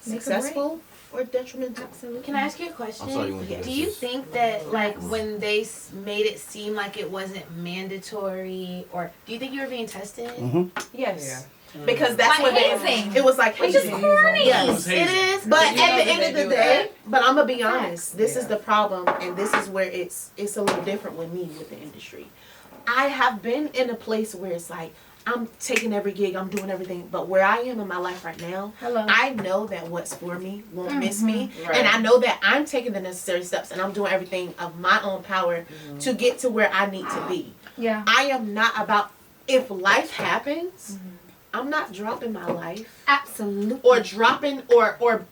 successful or detrimental. Absolutely. Can I ask you a question? I'm sorry, you want to Do you think that, like, when they made it seem like it wasn't mandatory, or do you think you were being tested? Yes. Because that's Like what hazing. it was like Which is hazing. corny. Yes, It it is. is. But at the end of the day, that. but I'm gonna be honest. This is the problem, and this is where it's a little different with me with the industry. I have been in a place where it's like I'm taking every gig, I'm doing everything, but where I am in my life right now, I know that what's for me won't miss me, and I know that I'm taking the necessary steps and I'm doing everything of my own power to get to where I need to be. Yeah. I am not about, if life happens, I'm not dropping my life. Absolutely. Or dropping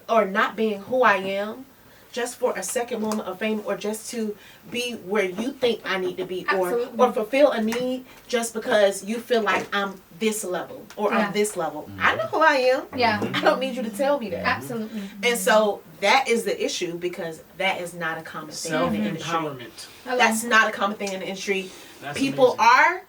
or not being who I am just for a second moment of fame, or just to be where you think I need to be, or fulfill a need just because you feel like I'm this level or I'm this level. I know who I am. Yeah. I don't need you to tell me that. Absolutely. And so that is the issue, because that is not a common thing in the industry. Self-empowerment. That's not a common thing in the industry. That's People amazing. are,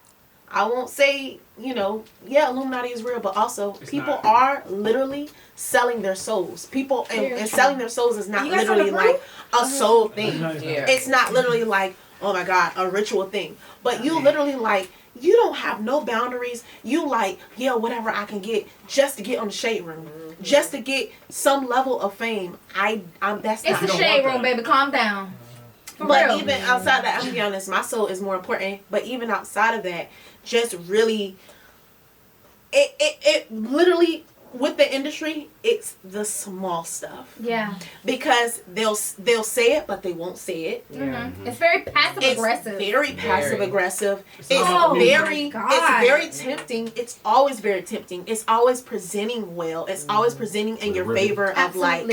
I won't say, Illuminati is real, but also people not. are literally selling their souls. People, and selling their souls is not literally like a soul thing. Yeah. It's not literally like, oh my God, a ritual thing. But you literally like, you don't have no boundaries. You like, yeah, whatever I can get just to get on the Shade Room, just to get some level of fame. That's it's the Shade Room, baby. Calm down. But even outside of that, I'm gonna be honest, my soul is more important. But even outside of that, just really, it literally, with the industry, it's the small stuff. Yeah. Because they'll say it, but they won't say it. Yeah. It's very passive aggressive. Very passive aggressive. It's very tempting. It's always very tempting. It's always presenting well. It's always presenting in your favor of like,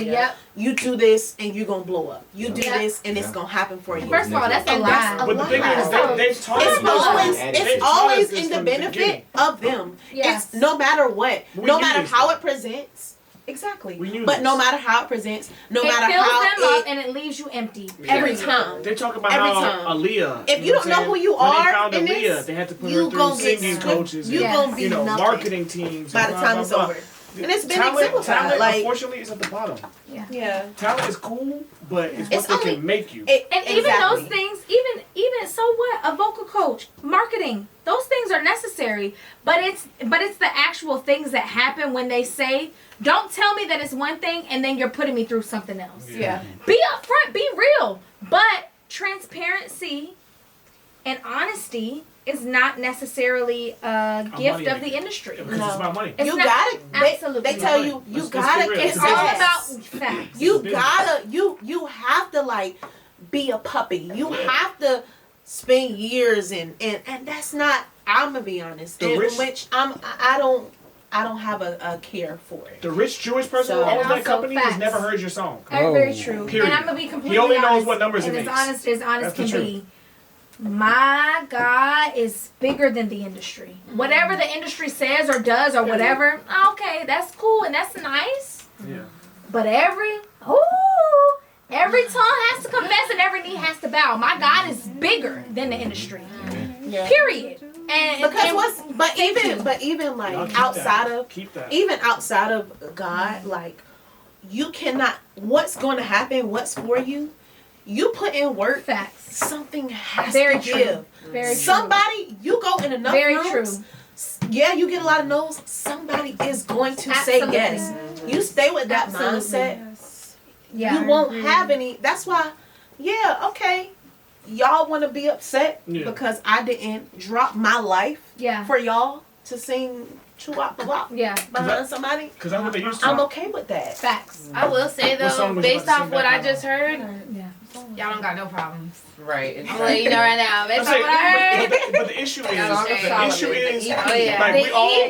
you do this and you're gonna blow up. You do this and it's gonna happen for you. First of all, that's a lie. But the thing is, they've taught it's always in the benefit of them. Yes. It's no matter what, no matter how it presents. Exactly. But no matter how it presents, no matter how it fills them up and it leaves you empty every time. They talk about how Aaliyah. If you don't know who you are, when they found Aaliyah, they had to put her through singing coaches, and marketing teams. By the time it's over. And it's been exemplified. Talent, unfortunately, is at the bottom. Yeah. Talent is cool, but it's what they can make you. And even those things, even so what? A vocal coach, marketing, those things are necessary. But it's the actual things that happen when they say, don't tell me that it's one thing and then you're putting me through something else. Yeah. Be upfront, be real. But transparency and honesty is not necessarily a gift of the industry. Because it's about money. You got it. Absolutely. They tell you gotta. It's all about facts. You have to like be a puppy. You have to spend years and that's not. I'm gonna be honest. Which I don't have a care for it. The rich Jewish person who owns that company has never heard your song. Very true. Period. And I'm gonna be completely honest. He only knows honest, what numbers and it makes. as honest can be. My God is bigger than the industry. Whatever the industry says or does or whatever, okay, that's cool and that's nice. Yeah. But every tongue has to confess and every knee has to bow. My God is bigger than the industry. Yeah. Period. And even like outside of God, like you cannot. What's going to happen? What's for you? You put in work. Facts. Something has Very to true. give. Very somebody, true. you go in enough Very rooms. True. Yeah, you get a lot of no's. Somebody is going to say yes. You stay with that mindset. Yes. Yeah. You won't have any. That's why. Yeah. Okay. Y'all want to be upset because I didn't drop my life for y'all to sing "Chew Out the Block" behind somebody. Because that's what they used to. I'm okay with that. Facts. I will say though, based off what I just heard, y'all don't got no problems. Right. I'm gonna let you know right now. Based off what I heard. But the issue is, like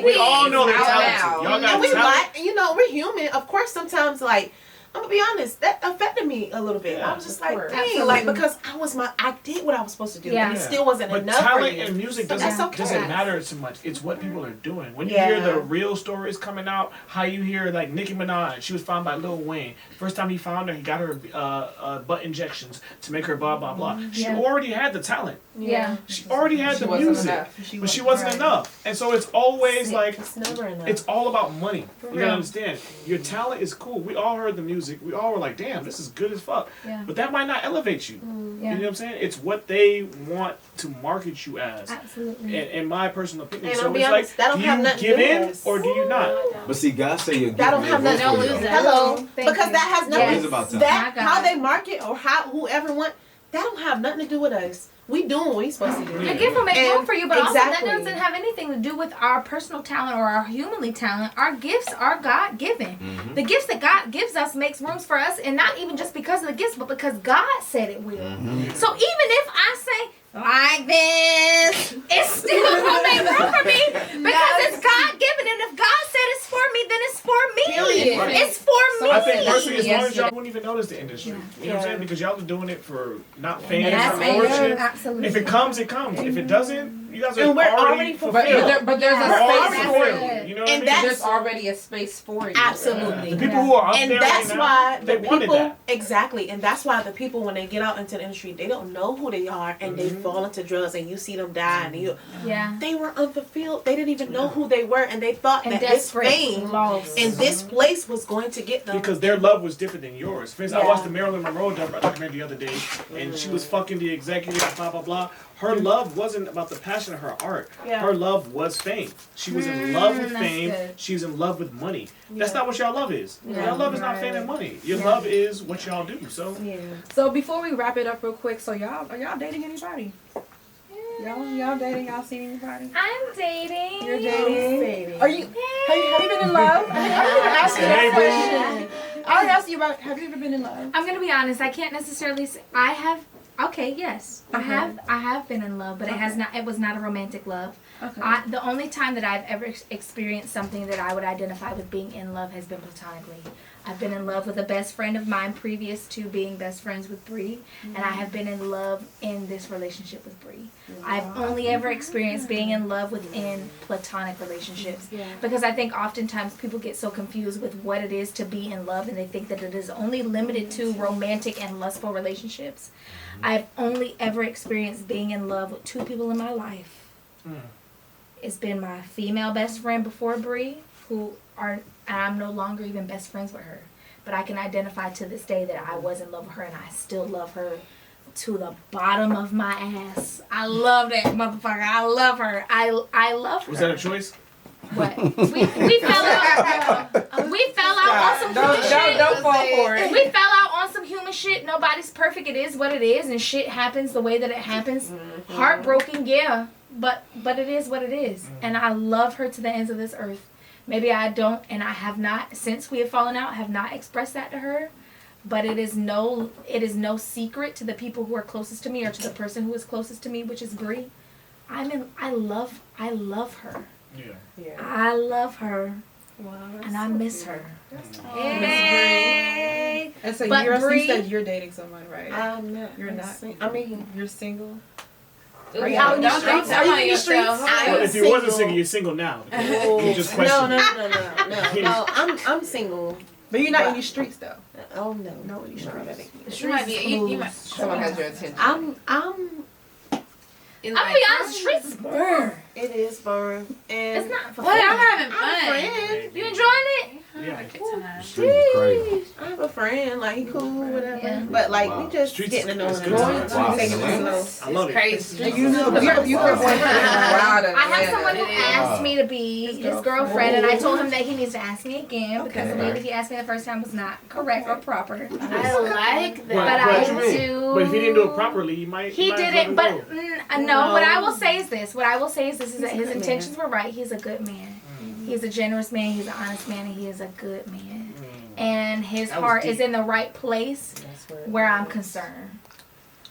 we all know they're talented. Y'all got talent. We're human. Of course, sometimes like. I'm gonna be honest, that affected me a little bit. I was just like, dang, like because I did what I was supposed to do, and it still wasn't enough. But talent for and music doesn't matter so much. It's what people are doing. When you hear the real stories coming out, how you hear like Nicki Minaj, she was found by Lil Wayne. First time he found her, he got her butt injections to make her blah blah blah. She already had the talent. Yeah. She already had the music, but she wasn't enough. And so it's always like it's never enough. It's all about money. You gotta understand. Your talent is cool. We all heard the music. We all were like, damn, this is good as fuck. Yeah. But that might not elevate you. Yeah. You know what I'm saying? It's what they want to market you as. Absolutely. In my personal opinion. And so I'll be it's honest, like, do you give in or do you not? But see, God say you're that don't have nothing to do. Hello. Because that has nothing about that how they market or how whoever want that don't have nothing to do with us. We doing what we supposed to do. A gift will make room for you, but also that doesn't have anything to do with our personal talent or our humanly talent. Our gifts are God given. Mm-hmm. The gifts that God gives us makes rooms for us, and not even just because of the gifts, but because God said it will. Mm-hmm. So even if I say like this, it's still gonna make room for me because it's God given, and if God said it's for me, then it's for me. Period. It's for me. I think personally, as long as y'all won't even notice the industry, you know what I'm saying? Because y'all are doing it for not fame and fortune. Absolutely. If it comes, it comes. If it doesn't, you guys are and we're already fulfilled. But there's a space for you. You know what I mean? There's already a space for you. Absolutely. The people who are up and there that's right why now, they the wanted people that. exactly, and that's why the people when they get out into the industry, they don't know who they are, and they fall into drugs, and you see them die, and they were unfulfilled. They didn't even know who they were, and they thought that this fame, and this place was going to get them. Because their love was different than yours. For instance, I watched the Marilyn Monroe documentary the other day, and she was fucking the executive, blah, blah, blah. Her love wasn't about the passion of her art. Yeah. Her love was fame. She was in love with fame. Good. She was in love with money. That's not what y'all love is. Y'all love is not fame and money. Your love is what y'all do. So So before we wrap it up real quick, so are y'all dating anybody? Y'all dating? Y'all seen anybody? I'm dating. You're dating. Are you? Have you been in love? I asked you that question. I asked you about. Have you ever been in love? I'm gonna be honest. I can't necessarily say I have. Okay, yes, I have been in love, but it has not. It was not a romantic love. Okay. The only time that I've ever experienced something that I would identify with being in love has been platonically. I've been in love with a best friend of mine previous to being best friends with Bree, and I have been in love in this relationship with Bree. I've only ever experienced being in love within platonic relationships, because I think oftentimes people get so confused with what it is to be in love, and they think that it is only limited to romantic and lustful relationships. I've only ever experienced being in love with two people in my life. It's been my female best friend before Bree, I'm no longer even best friends with her. But I can identify to this day that I was in love with her, and I still love her to the bottom of my ass. I love that motherfucker. I love her. I love her. Was that a choice? What? We fell out. We fell out on some human shit. Don't fall for it. We fell out on some human shit. Nobody's perfect. It is what it is, and shit happens the way that it happens. Heartbroken, yeah. But it is what it is. And I love her to the ends of this earth. Maybe I don't, and I have not, since we have fallen out, have not expressed that to her. But it is no secret to the people who are closest to me, or to the person who is closest to me, which is Bree. I love her. Yeah. I love her. Wow, and I miss her. Hey. And so you said you're dating someone, right? I'm not. You're not. You're single. Are you out in the streets? Are you in the streets? If you wasn't single, you're single now. You just question. No. I'm single. But you're not in the streets though. Oh no, no in the streets. You might be. Someone has your attention. I'm I'll be honest, the streets is burn. It is burn. And it's not for fun. I'm having fun. You enjoying it? Yeah. I have a friend, like he cool, whatever. Yeah. But like we just getting to know him. I love it. Crazy. I have someone who asked me to be his girlfriend, and I told him that he needs to ask me again because the way that he asked me the first time was not correct or proper. I like that. But I do. But if he didn't do it properly, he might. He didn't. But no. What I will say is this. Is that his intentions were right. He's a good man. He's a generous man, he's an honest man, and he is a good man. And his heart is in the right place where I'm concerned.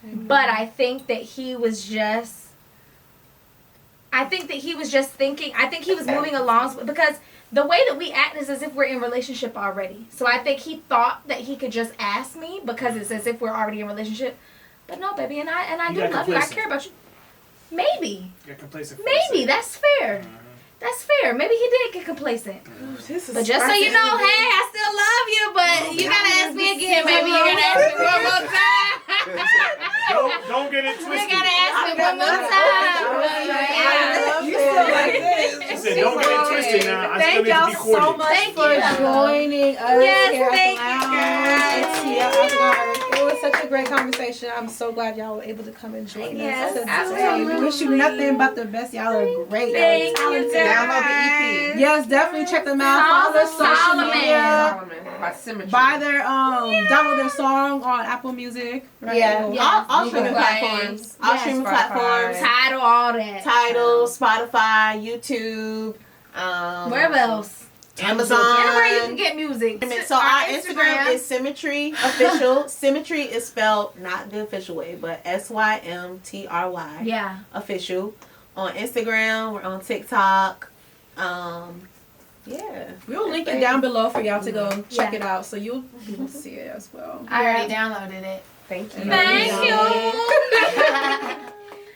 But I think that he was just thinking, I think he was moving along, because the way that we act is as if we're in relationship already. So I think he thought that he could just ask me because it's as if we're already in a relationship. But no, baby, and I do love you. I care about you. Maybe. Get complacent. Maybe, that's fair. That's fair. Maybe he did get complacent. But just so you know, hey, I still love you, but you gotta ask me again, baby. You're gonna ask me one more time. Don't get it twisted. You gotta ask me one more time. You still like this. She said, don't get it twisted now. I still need to be courted. So much for joining us. Yes, thank you, guys. It was such a great conversation. I'm so glad y'all were able to come and join us. Yes, absolutely. We wish you nothing but the best. Y'all are great. Thank you. Download the EP. Yes, definitely check them out. Follow their social media. By SYMTRY. Buy their download their song on Apple Music. Right? Yeah. All streaming platforms. All streaming platforms. Tidal, all that. Tidal, Spotify, YouTube. Where else? Amazon. Anywhere you can get music. So our Instagram is SYMTRY official. SYMTRY is spelled not the official way, but SYMTRY. Yeah. Official. On Instagram, we're on TikTok. Yeah. We'll link it down below for y'all to go check it out, so you'll see it as well. I already downloaded it. Thank you. Thank you.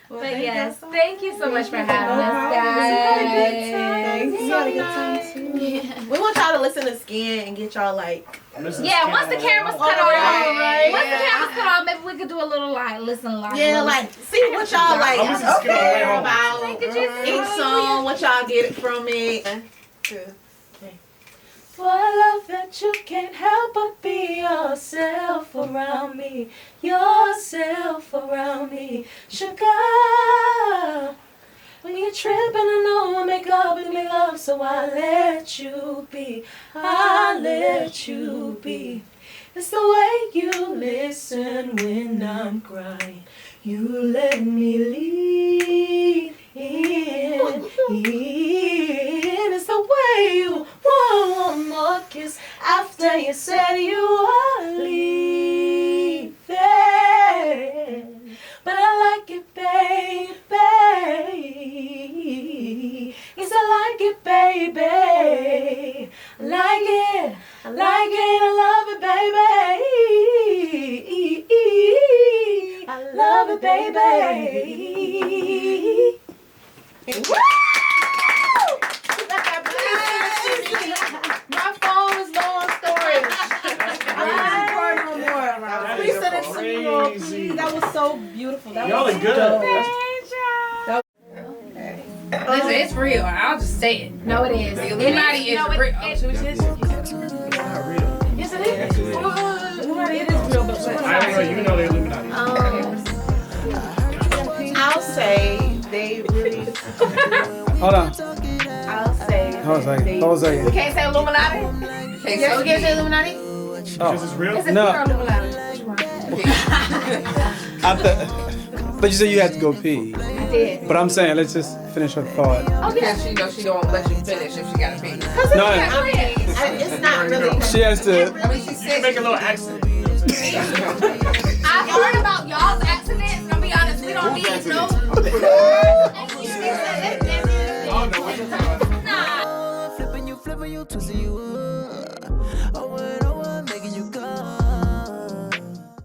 But yes, thank you so much for having us, guys. We had a good time too. We want y'all to listen to Skin and get y'all like. Once the camera's cut off, maybe we could do a little listen live. Yeah, like see what y'all like care about each song, what y'all get from it. For I love that you can't help but be yourself around me. Yourself around me. Sugar. When you're tripping, I know I make up and make love, so I let you be. I let you be. It's the way you listen when I'm crying. You let me lead in. It's the way you want one more kiss after you said you were leaving. But I like it, baby. Yes, I like it, baby. I like it, I like it, I love it, baby. I love it, baby. Woo! My phone is low on storage. I'm not no more. Please send it to me, please. That was so beautiful. That Y'all was are good. Listen, it's real. I'll just say it. No, it is. The Illuminati is real. Yes, it is. Illuminati, it is real, but I don't know. You know the Illuminati. I'll say they really. Hold on. I'll say. Hold on a second. We can't say Illuminati? Yes, we can't say Illuminati? Because it's real? It's a No. pure Illuminati. But you said you had to go pee. I did. But I'm saying, let's just finish her thought. Okay. She knows she don't let you finish if she gotta pee. No, It's not really. she has to. I mean, she You said can make a little accent. I've heard about y'all's accidents. I'll be honest, we don't need to know. Oh, no, what you talking about? Nah. Flipping you, twisting you.